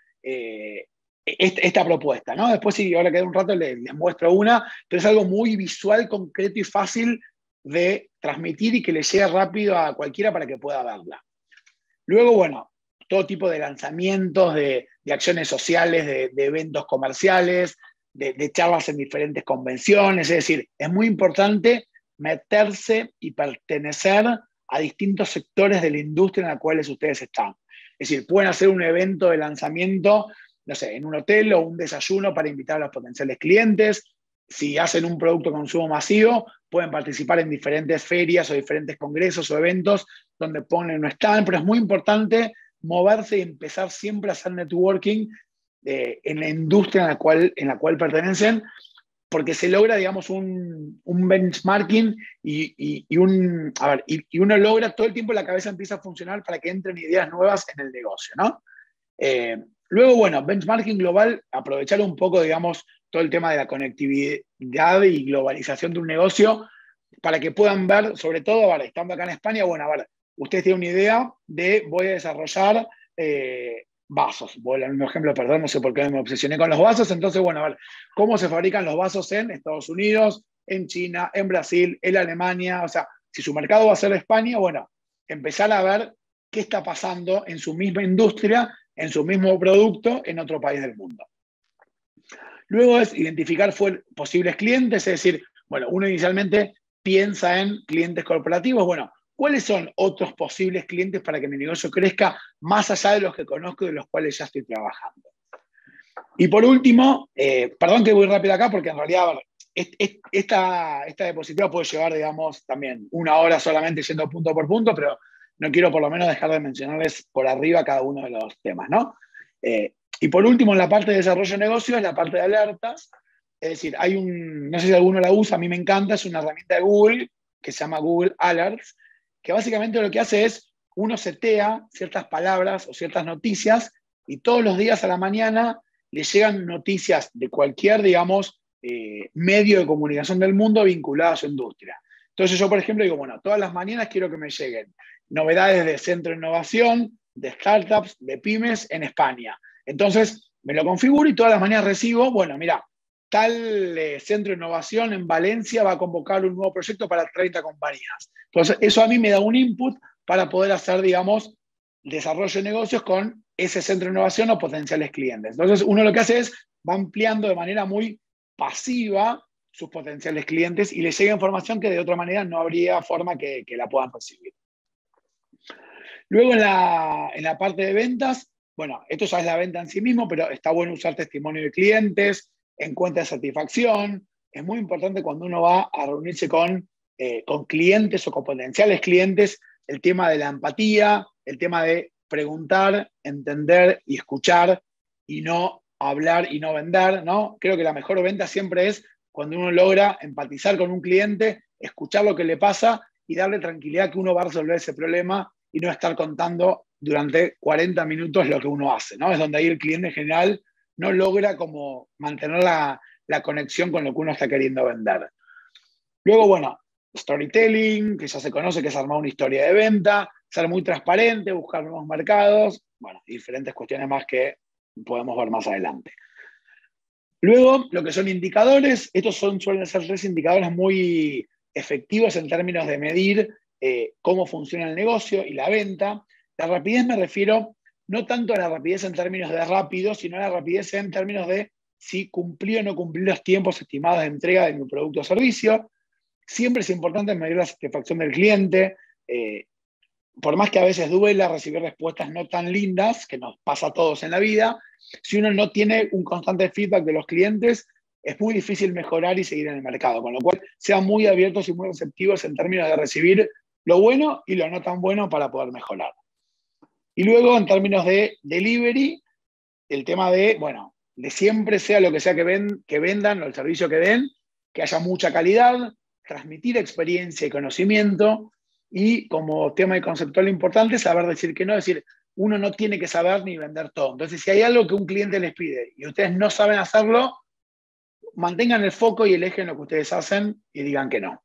esta propuesta, ¿no? Después, si ahora queda un rato, les muestro una, pero es algo muy visual, concreto y fácil de transmitir y que le llegue rápido a cualquiera para que pueda verla. Luego, bueno, todo tipo de lanzamientos, de acciones sociales, de eventos comerciales, de charlas en diferentes convenciones. Es decir, es muy importante meterse y pertenecer a distintos sectores de la industria en la cuales ustedes están. Es decir, pueden hacer un evento de lanzamiento, no sé, en un hotel o un desayuno para invitar a los potenciales clientes. Si hacen un producto de consumo masivo, pueden participar en diferentes ferias o diferentes congresos o eventos donde ponen un stand, pero es muy importante moverse y empezar siempre a hacer networking en la industria en la cual pertenecen, porque se logra, digamos, un benchmarking y uno logra todo el tiempo, la cabeza empieza a funcionar para que entren ideas nuevas en el negocio, ¿no? Luego, bueno, benchmarking global, aprovechar un poco, digamos, todo el tema de la conectividad y globalización de un negocio para que puedan ver, sobre todo, estando acá en España, bueno, ustedes tienen una idea de voy a desarrollar vasos. Voy al mismo ejemplo, perdón, no sé por qué me obsesioné con los vasos. Entonces, bueno, cómo se fabrican los vasos en Estados Unidos, en China, en Brasil, en Alemania. O sea, si su mercado va a ser España, bueno, empezar a ver qué está pasando en su misma industria, en su mismo producto, en otro país del mundo. Luego es identificar posibles clientes, es decir, bueno, uno inicialmente piensa en clientes corporativos. Bueno, ¿cuáles son otros posibles clientes para que mi negocio crezca más allá de los que conozco y de los cuales ya estoy trabajando? Y por último, perdón que voy rápido acá porque en realidad esta diapositiva puede llevar, digamos, también 1 hora solamente yendo punto por punto, pero no quiero por lo menos dejar de mencionarles por arriba cada uno de los temas, ¿no? Y por último, en la parte de desarrollo de negocio, es la parte de alertas. Es decir, no sé si alguno la usa, a mí me encanta, es una herramienta de Google que se llama Google Alerts, que básicamente lo que hace es, uno setea ciertas palabras o ciertas noticias y todos los días a la mañana le llegan noticias de cualquier, digamos, medio de comunicación del mundo vinculado a su industria. Entonces yo, por ejemplo, digo, bueno, todas las mañanas quiero que me lleguen novedades de centro de innovación, de startups, de pymes en España. Entonces me lo configuro y todas las mañanas recibo, bueno, mira, tal centro de innovación en Valencia va a convocar un nuevo proyecto para 30 compañías. Entonces eso a mí me da un input para poder hacer, digamos, desarrollo de negocios con ese centro de innovación o potenciales clientes. Entonces uno lo que hace es, va ampliando de manera muy pasiva sus potenciales clientes y les llega información que de otra manera no habría forma que la puedan recibir. Luego en la parte de ventas, bueno, esto ya es la venta en sí mismo, pero está bueno usar testimonio de clientes, encuesta de satisfacción. Es muy importante cuando uno va a reunirse con clientes o con potenciales clientes, el tema de la empatía, el tema de preguntar, entender y escuchar y no hablar y no vender, ¿no? Creo que la mejor venta siempre es cuando uno logra empatizar con un cliente, escuchar lo que le pasa y darle tranquilidad que uno va a resolver ese problema y no estar contando durante 40 minutos lo que uno hace, ¿no? Es donde ahí el cliente en general no logra como mantener la conexión con lo que uno está queriendo vender. Luego, bueno, storytelling, que ya se conoce, que es armar una historia de venta, ser muy transparente, buscar nuevos mercados, bueno, diferentes cuestiones más que podemos ver más adelante. Luego, lo que son indicadores, estos suelen ser 3 indicadores muy efectivos en términos de medir cómo funciona el negocio y la venta. La rapidez me refiero no tanto a la rapidez en términos de rápido, sino a la rapidez en términos de si cumplí o no cumplí los tiempos estimados de entrega de mi producto o servicio. Siempre es importante medir la satisfacción del cliente. Por más que a veces duela recibir respuestas no tan lindas, que nos pasa a todos en la vida, si uno no tiene un constante feedback de los clientes, es muy difícil mejorar y seguir en el mercado. Con lo cual, sean muy abiertos y muy receptivos en términos de recibir lo bueno y lo no tan bueno para poder mejorar. Y luego, en términos de delivery, el tema de, bueno, de siempre sea lo que sea que vendan o el servicio que den, que haya mucha calidad, transmitir experiencia y conocimiento, y como tema de conceptual importante, saber decir que no, es decir, uno no tiene que saber ni vender todo. Entonces, si hay algo que un cliente les pide y ustedes no saben hacerlo, mantengan el foco y el eje en lo que ustedes hacen y digan que no.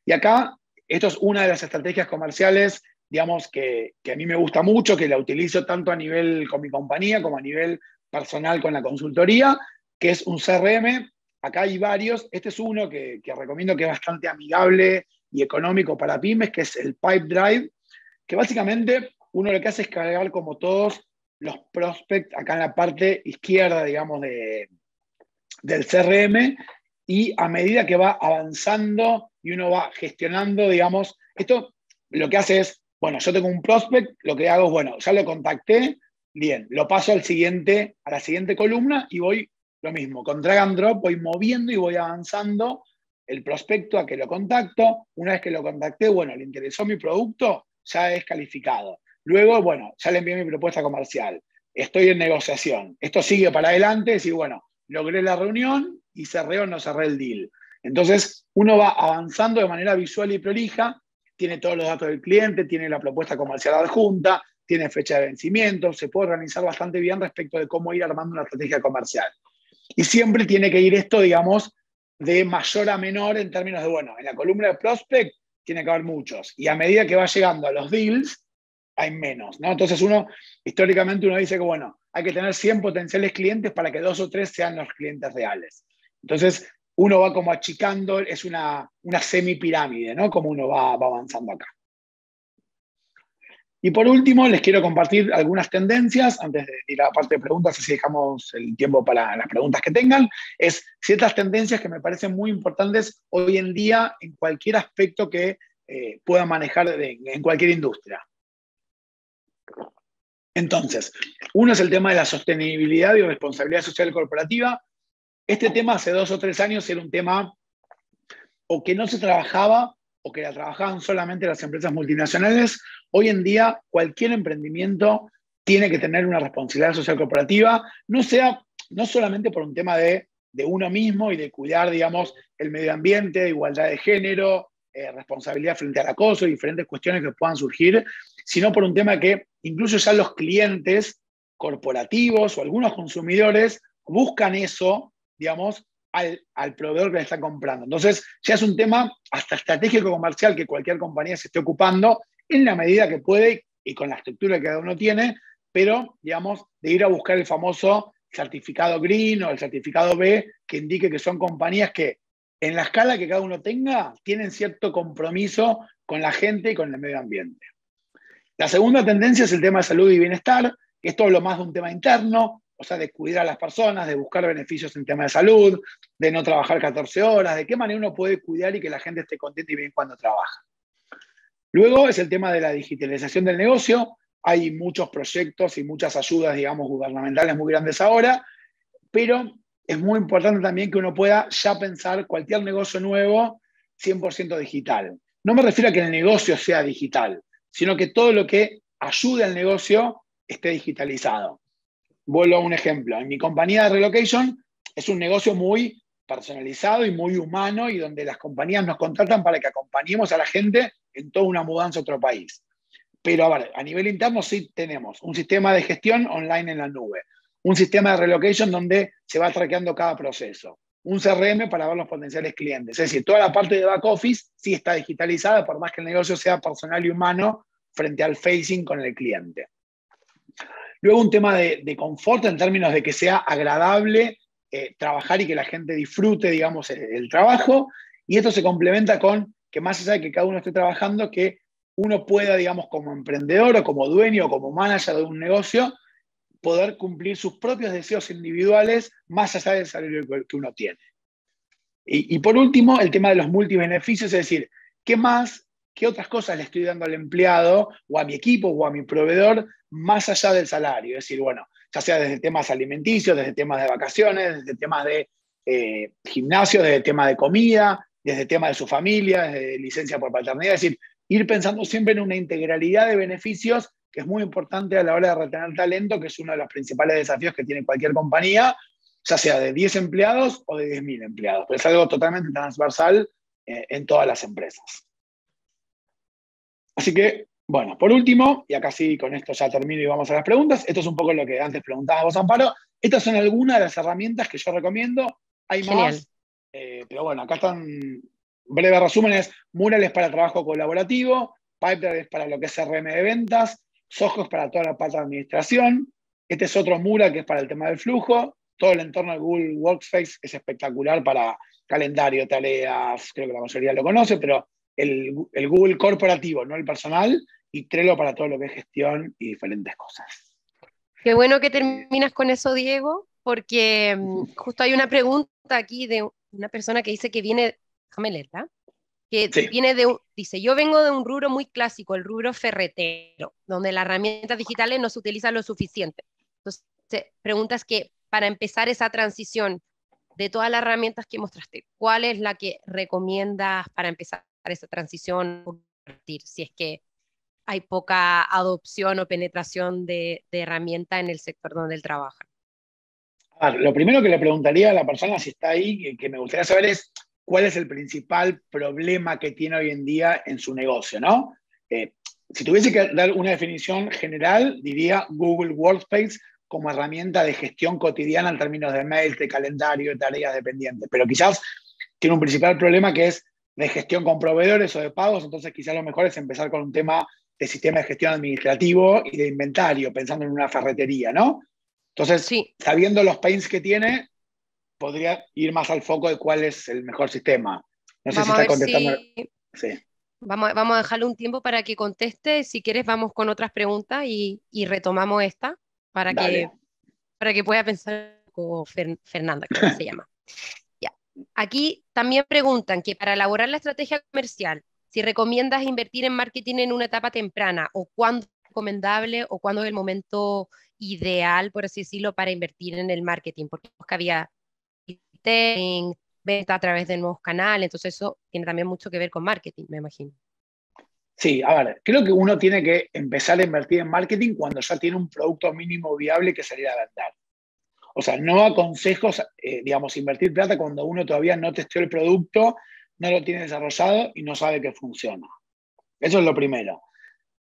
Y acá, esto es una de las estrategias comerciales, digamos, que a mí me gusta mucho, que la utilizo tanto a nivel con mi compañía como a nivel personal con la consultoría, que es un CRM. Acá hay varios. Este es uno que recomiendo, que es bastante amigable y económico para pymes, que es el Pipedrive, que básicamente uno lo que hace es cargar como todos los prospects acá en la parte izquierda, digamos, del CRM, y a medida que va avanzando y uno va gestionando, digamos, esto lo que hace es, bueno, yo tengo un prospect, lo que hago es, bueno, ya lo contacté, bien, lo paso a la siguiente columna y voy lo mismo, con drag and drop voy moviendo y voy avanzando el prospecto a que lo contacto. Una vez que lo contacté, bueno, le interesó mi producto, ya es calificado. Luego, bueno, ya le envié mi propuesta comercial, estoy en negociación. Esto sigue para adelante, y bueno, logré la reunión y cerré o no cerré el deal. Entonces, uno va avanzando de manera visual y prolija, tiene todos los datos del cliente, tiene la propuesta comercial adjunta, tiene fecha de vencimiento, se puede organizar bastante bien respecto de cómo ir armando una estrategia comercial. Y siempre tiene que ir esto, digamos, de mayor a menor en términos de, bueno, en la columna de prospect tiene que haber muchos, y a medida que va llegando a los deals, hay menos, ¿no? Entonces históricamente uno dice que, bueno, hay que tener 100 potenciales clientes para que 2 o 3 sean los clientes reales. Entonces, uno va como achicando, es una semipirámide, ¿no? Como uno va avanzando acá. Y por último, les quiero compartir algunas tendencias, antes de ir a la parte de preguntas, así dejamos el tiempo para las preguntas que tengan, es ciertas tendencias que me parecen muy importantes hoy en día en cualquier aspecto que puedan manejar en cualquier industria. Entonces, uno es el tema de la sostenibilidad y responsabilidad social corporativa. Este tema hace 2 o 3 años era un tema o que no se trabajaba o que la trabajaban solamente las empresas multinacionales. Hoy en día cualquier emprendimiento tiene que tener una responsabilidad social corporativa, no solamente por un tema de uno mismo y de cuidar, digamos, el medio ambiente, igualdad de género, responsabilidad frente al acoso y diferentes cuestiones que puedan surgir, sino por un tema que incluso ya los clientes corporativos o algunos consumidores buscan eso, digamos, al proveedor que le está comprando. Entonces, ya es un tema hasta estratégico comercial que cualquier compañía se esté ocupando en la medida que puede y con la estructura que cada uno tiene, pero, digamos, de ir a buscar el famoso certificado green o el certificado B que indique que son compañías que, en la escala que cada uno tenga, tienen cierto compromiso con la gente y con el medio ambiente. La segunda tendencia es el tema de salud y bienestar, que es todo lo más de un tema interno, o sea, de cuidar a las personas, de buscar beneficios en tema de salud, de no trabajar 14 horas, de qué manera uno puede cuidar y que la gente esté contenta y bien cuando trabaja. Luego es el tema de la digitalización del negocio. Hay muchos proyectos y muchas ayudas, digamos, gubernamentales muy grandes ahora, pero es muy importante también que uno pueda ya pensar cualquier negocio nuevo 100% digital. No me refiero a que el negocio sea digital, sino que todo lo que ayude al negocio esté digitalizado. Vuelvo a un ejemplo. En mi compañía de relocation es un negocio muy personalizado y muy humano y donde las compañías nos contratan para que acompañemos a la gente en toda una mudanza a otro país. Pero a ver, a nivel interno sí tenemos un sistema de gestión online en la nube, un sistema de relocation donde se va traqueando cada proceso, un CRM para ver los potenciales clientes. Es decir, toda la parte de back office sí está digitalizada, por más que el negocio sea personal y humano frente al facing con el cliente. Luego un tema de confort en términos de que sea agradable trabajar y que la gente disfrute, digamos, el trabajo. Y esto se complementa con que más allá de que cada uno esté trabajando, que uno pueda, digamos, como emprendedor o como dueño o como manager de un negocio, poder cumplir sus propios deseos individuales más allá del salario que uno tiene. Y por último, el tema de los multibeneficios, es decir, ¿qué otras cosas le estoy dando al empleado o a mi equipo o a mi proveedor más allá del salario? Es decir, bueno, ya sea desde temas alimenticios, desde temas de vacaciones, desde temas de gimnasio, desde temas de comida, desde temas de su familia, desde licencia por paternidad. Es decir, ir pensando siempre en una integralidad de beneficios que es muy importante a la hora de retener talento, que es uno de los principales desafíos que tiene cualquier compañía, ya sea de 10 empleados o de 10.000 empleados. Pero es algo totalmente transversal en todas las empresas. Así que, bueno, por último, y acá sí con esto ya termino y vamos a las preguntas, esto es un poco lo que antes preguntabas vos, Amparo, estas son algunas de las herramientas que yo recomiendo, hay Genial. más, pero bueno, acá están breves resúmenes: Mural es para trabajo colaborativo, Pipedrive es para lo que es CRM de ventas, Zoho es para toda la parte de administración, este es otro Mural que es para el tema del flujo, todo el entorno de Google Workspace es espectacular para calendario, tareas, creo que la mayoría lo conoce, pero el Google corporativo, no el personal, y Trello para todo lo que es gestión y diferentes cosas. Qué bueno que terminas con eso, Diego, porque justo hay una pregunta aquí de una persona que dice que viene, déjame leerla, que Sí. viene dice, yo vengo de un rubro muy clásico, el rubro ferretero, donde las herramientas digitales no se utilizan lo suficiente. Entonces, preguntas que para empezar esa transición de todas las herramientas que mostraste, ¿cuál es la que recomiendas para empezar esa transición? Si es que hay poca adopción o penetración de herramienta en el sector donde él trabaja. Lo primero que le preguntaría a la persona si está ahí, que me gustaría saber es cuál es el principal problema que tiene hoy en día en su negocio, ¿no? Si tuviese que dar una definición general, diría Google Workspace como herramienta de gestión cotidiana en términos de mail, de calendario, de tareas dependientes. Pero quizás tiene un principal problema que es de gestión con proveedores o de pagos, entonces quizás lo mejor es empezar con un tema de sistema de gestión administrativo y de inventario, pensando en una ferretería, ¿no? Entonces, Sí, sabiendo los pains que tiene, podría ir más al foco de cuál es el mejor sistema. No sé si vamos a está ver contestando. si Sí, vamos a dejarle un tiempo para que conteste. Si quieres, vamos con otras preguntas y retomamos esta para dale. que, para que pueda pensar un poco Fernanda, creo que se llama. Ya. Aquí también preguntan que para elaborar la estrategia comercial, si recomiendas invertir en marketing en una etapa temprana o cuándo es recomendable o cuándo es el momento ideal, por así decirlo, para invertir en el marketing, porque había marketing, venta a través de nuevos canales, entonces eso tiene también mucho que ver con marketing, me imagino. Sí, a ver, creo que uno tiene que empezar a invertir en marketing cuando ya tiene un producto mínimo viable que salir a vender. O sea, no aconsejo, digamos, invertir plata cuando uno todavía no testeó el producto, no lo tiene desarrollado y no sabe que funciona. Eso es lo primero.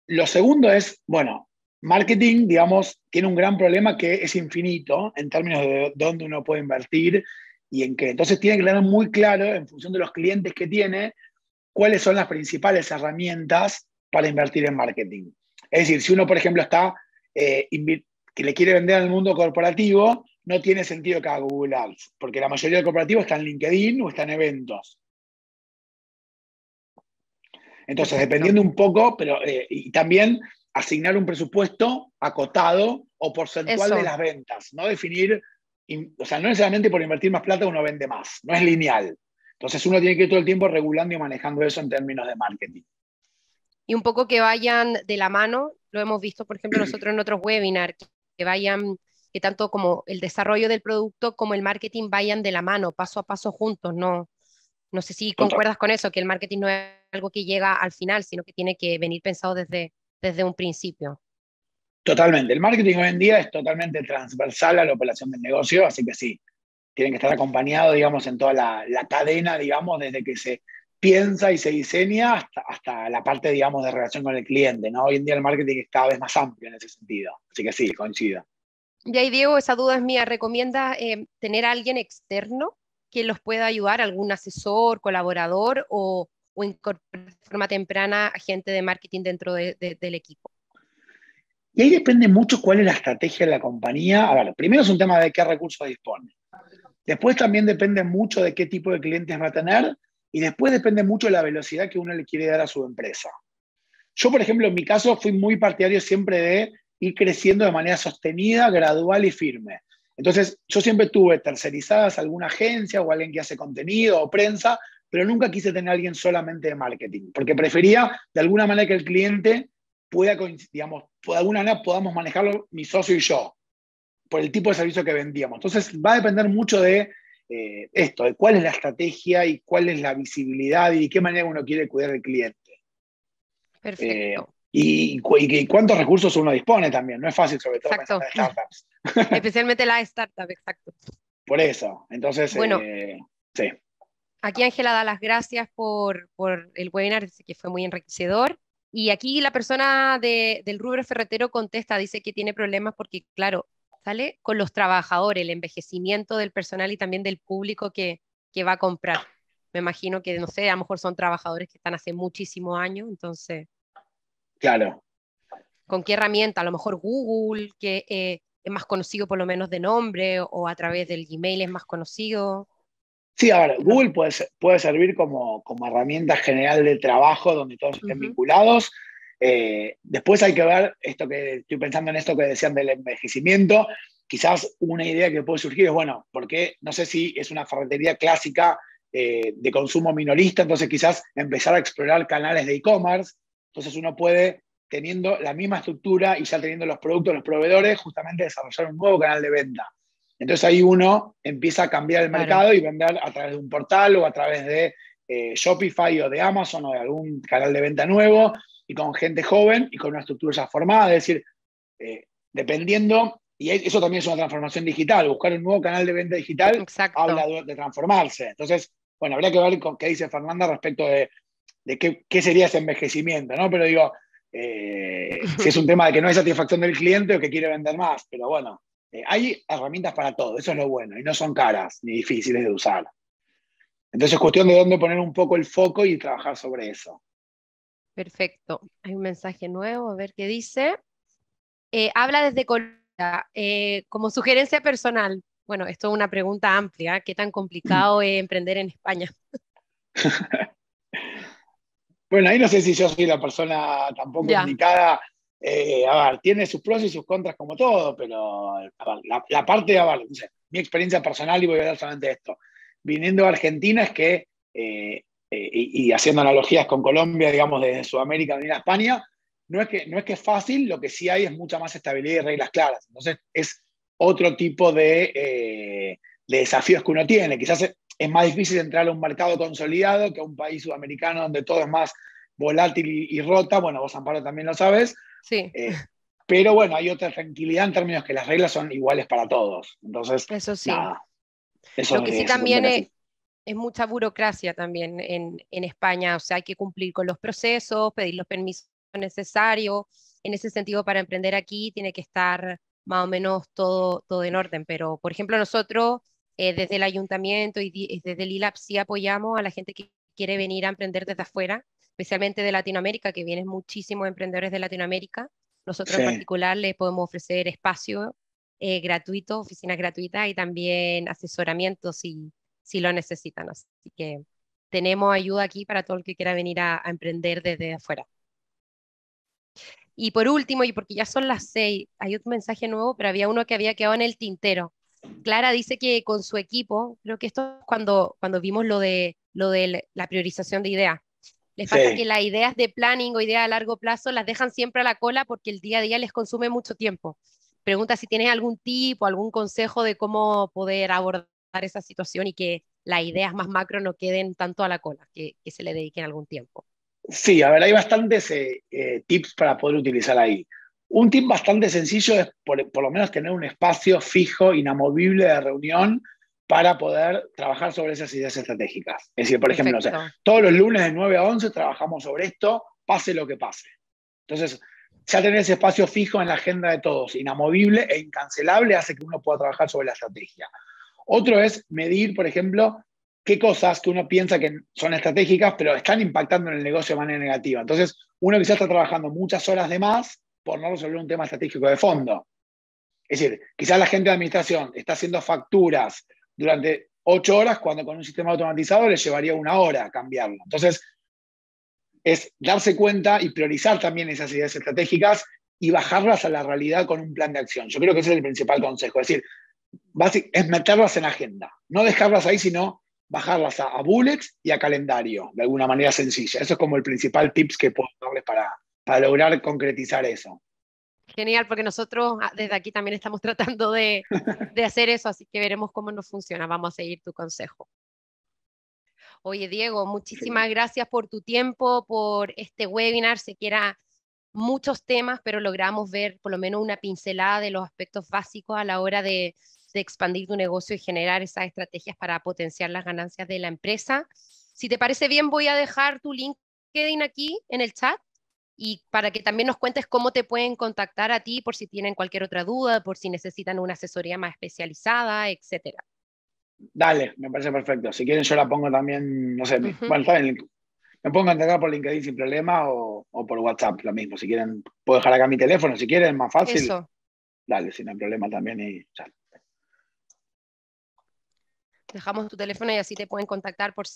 Lo segundo es, bueno, marketing, digamos, tiene un gran problema que es infinito en términos de dónde uno puede invertir y en qué. Entonces tiene que tener muy claro, en función de los clientes que tiene, cuáles son las principales herramientas para invertir en marketing. Es decir, si uno, por ejemplo, está que le quiere vender al mundo corporativo, no tiene sentido que haga Google Ads, porque la mayoría del corporativo está en LinkedIn o está en eventos. Entonces, Perfecto. dependiendo un poco, pero y también asignar un presupuesto acotado o porcentual de Eso. las ventas, no definir, o sea, no necesariamente por invertir más plata uno vende más, no es lineal. Entonces uno tiene que ir todo el tiempo regulando y manejando eso en términos de marketing. Y un poco que vayan de la mano, lo hemos visto, por ejemplo, nosotros en otros webinars, que vayan, que tanto como el desarrollo del producto como el marketing vayan de la mano, paso a paso juntos, ¿no? No sé si Total, concuerdas con eso, que el marketing no es algo que llega al final, sino que tiene que venir pensado desde un principio. totalmente. El marketing hoy en día es totalmente transversal a la operación del negocio, así que sí, tienen que estar acompañados, digamos, en toda la cadena, digamos, desde que se piensa y se diseña hasta la parte, digamos, de relación con el cliente, ¿no? Hoy en día el marketing es cada vez más amplio en ese sentido. Así que sí, coincido. Y ahí, Diego, esa duda es mía. ¿Recomienda tener a alguien externo que los pueda ayudar, algún asesor, colaborador o incorporar de forma temprana a gente de marketing dentro del equipo? Y ahí depende mucho cuál es la estrategia de la compañía. A ver, primero es un tema de qué recursos dispone. Después también depende mucho de qué tipo de clientes va a tener y después depende mucho de la velocidad que uno le quiere dar a su empresa. Yo, por ejemplo, en mi caso fui muy partidario siempre de ir creciendo de manera sostenida, gradual y firme. Entonces, yo siempre tuve tercerizadas alguna agencia o alguien que hace contenido o prensa, pero nunca quise tener a alguien solamente de marketing, porque prefería de alguna manera que el cliente pueda, digamos, de alguna manera podamos manejarlo mi socio y yo, por el tipo de servicio que vendíamos. Entonces, va a depender mucho de esto, de cuál es la estrategia y cuál es la visibilidad y de qué manera uno quiere cuidar al cliente. Eh, Perfecto, y cuántos recursos uno dispone también. No es fácil, sobre todo pensando exacto. en startups. Especialmente la startup, exacto. Por eso. Entonces, Bueno, sí. aquí Ángela da las gracias por el webinar, dice que fue muy enriquecedor. Y aquí la persona del rubro ferretero contesta, dice que tiene problemas porque, claro, sale con los trabajadores, el envejecimiento del personal y también del público que va a comprar. Me imagino que, no sé, a lo mejor son trabajadores que están hace muchísimos años, entonces, Claro. ¿con qué herramienta? A lo mejor Google, que es más conocido por lo menos de nombre, o a través del Gmail es más conocido. Sí, ahora, Que no- Google puede servir como herramienta general de trabajo donde todos estén Ujú. vinculados. Después hay que ver esto que estoy pensando en esto que decían del envejecimiento. Quizás una idea que puede surgir es, bueno, porque no sé si es una ferretería clásica de consumo minorista, entonces quizás empezar a explorar canales de e-commerce. Entonces uno puede, teniendo la misma estructura y ya teniendo los productos, los proveedores, justamente desarrollar un nuevo canal de venta. Entonces ahí uno empieza a cambiar el Claro. mercado y vender a través de un portal o a través de Shopify o de Amazon o de algún canal de venta nuevo y con gente joven y con una estructura ya formada. Es decir, dependiendo y eso también es una transformación digital. Buscar un nuevo canal de venta digital Exacto. habla de transformarse. Entonces, bueno, habría que ver qué dice Fernanda respecto de qué sería ese envejecimiento, ¿no? Pero digo, si es un tema de que no hay satisfacción del cliente o que quiere vender más, pero bueno, hay herramientas para todo, eso es lo bueno, y no son caras ni difíciles de usar. Entonces es cuestión de dónde poner un poco el foco y trabajar sobre eso. Perfecto. Hay un mensaje nuevo, a ver qué dice. Habla desde Colombia, como sugerencia personal. Bueno, esto es una pregunta amplia. ¿Qué tan complicado es emprender en España? Bueno, ahí no sé si yo soy la persona tampoco Ya, indicada. A ver, tiene sus pros y sus contras como todo, pero a ver, la parte, a ver, no sé, mi experiencia personal, y voy a hablar solamente de esto, viniendo a Argentina es que, y haciendo analogías con Colombia, digamos, desde Sudamérica venir a España, no es que es fácil, lo que sí hay es mucha más estabilidad y reglas claras. Entonces es otro tipo de desafíos que uno tiene. Quizás es más difícil entrar a un mercado consolidado que a un país sudamericano donde todo es más volátil y rota. Bueno, vos, Amparo, también lo sabes. sí, Eh, pero bueno, hay otra tranquilidad en términos que las reglas son iguales para todos. Entonces, eso sí. nada, eso Lo que sí se también tendría que hacer. es mucha burocracia también en España. O sea, hay que cumplir con los procesos, pedir los permisos necesarios. En ese sentido, para emprender aquí tiene que estar más o menos todo en orden. Pero, por ejemplo, nosotros desde el ayuntamiento y desde el ILAP sí apoyamos a la gente que quiere venir a emprender desde afuera, especialmente de Latinoamérica, que vienen muchísimos emprendedores de Latinoamérica. Nosotros en Sí. particular les podemos ofrecer espacio gratuito, oficinas gratuitas y también asesoramiento si lo necesitan. Así que tenemos ayuda aquí para todo el que quiera venir a emprender desde afuera. Y por último, y porque ya son las 6, hay otro mensaje nuevo, pero había uno que había quedado en el tintero. Clara dice que con su equipo, creo que esto es cuando vimos lo de la priorización de ideas. Les pasa que Sí. las ideas de planning o ideas a largo plazo las dejan siempre a la cola porque el día a día les consume mucho tiempo. Pregunta si tienes algún tip o algún consejo de cómo poder abordar esa situación y que las ideas más macro no queden tanto a la cola, que se le dediquen algún tiempo. Sí, a ver, hay bastantes tips para poder utilizar ahí. Un tip bastante sencillo es por lo menos tener un espacio fijo, inamovible de reunión para poder trabajar sobre esas ideas estratégicas. Es decir, por ejemplo, o sea, Perfecto. todos los lunes de 9 a 11 trabajamos sobre esto, pase lo que pase. Entonces, ya tener ese espacio fijo en la agenda de todos, inamovible e incancelable, hace que uno pueda trabajar sobre la estrategia. Otro es medir, por ejemplo, qué cosas que uno piensa que son estratégicas, pero están impactando en el negocio de manera negativa. Entonces, uno quizás está trabajando muchas horas de más por no resolver un tema estratégico de fondo. Es decir, quizás la gente de administración está haciendo facturas durante 8 horas cuando con un sistema automatizado le llevaría 1 hora cambiarlo. Entonces, es darse cuenta y priorizar también esas ideas estratégicas y bajarlas a la realidad con un plan de acción. Yo creo que ese es el principal consejo. Es decir, es meterlas en agenda, no dejarlas ahí, sino bajarlas a bullets y a calendario, de alguna manera sencilla. Eso es como el principal tips que puedo darles para lograr concretizar eso. Genial, porque nosotros desde aquí también estamos tratando de hacer eso, así que veremos cómo nos funciona. Vamos a seguir tu consejo. Oye, Diego, muchísimas gracias por tu tiempo, por este webinar. Sé que eran muchos temas, pero logramos ver por lo menos una pincelada de los aspectos básicos a la hora de expandir tu negocio y generar esas estrategias para potenciar las ganancias de la empresa. Si te parece bien, voy a dejar tu LinkedIn aquí en el chat y para que también nos cuentes cómo te pueden contactar a ti por si tienen cualquier otra duda, por si necesitan una asesoría más especializada, etcétera. Dale, me parece perfecto. Si quieren, yo la pongo también, no sé, Ujú. bueno, está bien, me pongo a entregar por LinkedIn sin problema o por WhatsApp, lo mismo. Si quieren, puedo dejar acá mi teléfono, si quieren, más fácil, Eso, dale, sin problema también y ya. dejamos tu teléfono y así te pueden contactar por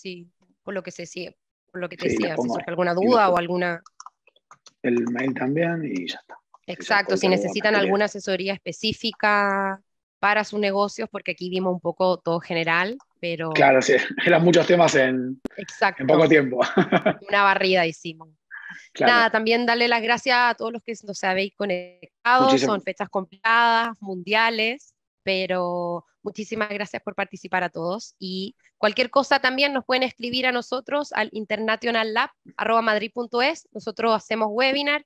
lo que se sigue, por lo que te Sí, les decía, si pongo surge alguna y duda o alguna. el mail también y ya está. Quizás Exacto, si cualquier duda me necesitan escriben. alguna asesoría específica para sus negocios, porque aquí vimos un poco todo general, pero Claro, sí, eran muchos temas en poco exacto, tiempo. una barrida hicimos. Claro, Nada, también darle las gracias a todos los que nos habéis conectado, muchísimo. son fechas complicadas, mundiales, pero muchísimas gracias por participar a todos y cualquier cosa también nos pueden escribir a nosotros al internationallab@madrid.es, nosotros hacemos webinar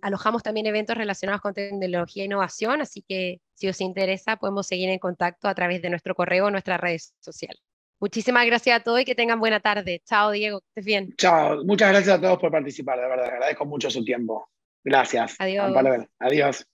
Alojamos también eventos relacionados con tecnología e innovación, así que si os interesa podemos seguir en contacto a través de nuestro correo o nuestras redes sociales. Muchísimas gracias a todos y que tengan buena tarde. Chao, Diego, que estés bien. Chao, muchas gracias a todos por participar, de verdad, agradezco mucho su tiempo. Gracias, Adiós. Amparo. Adiós.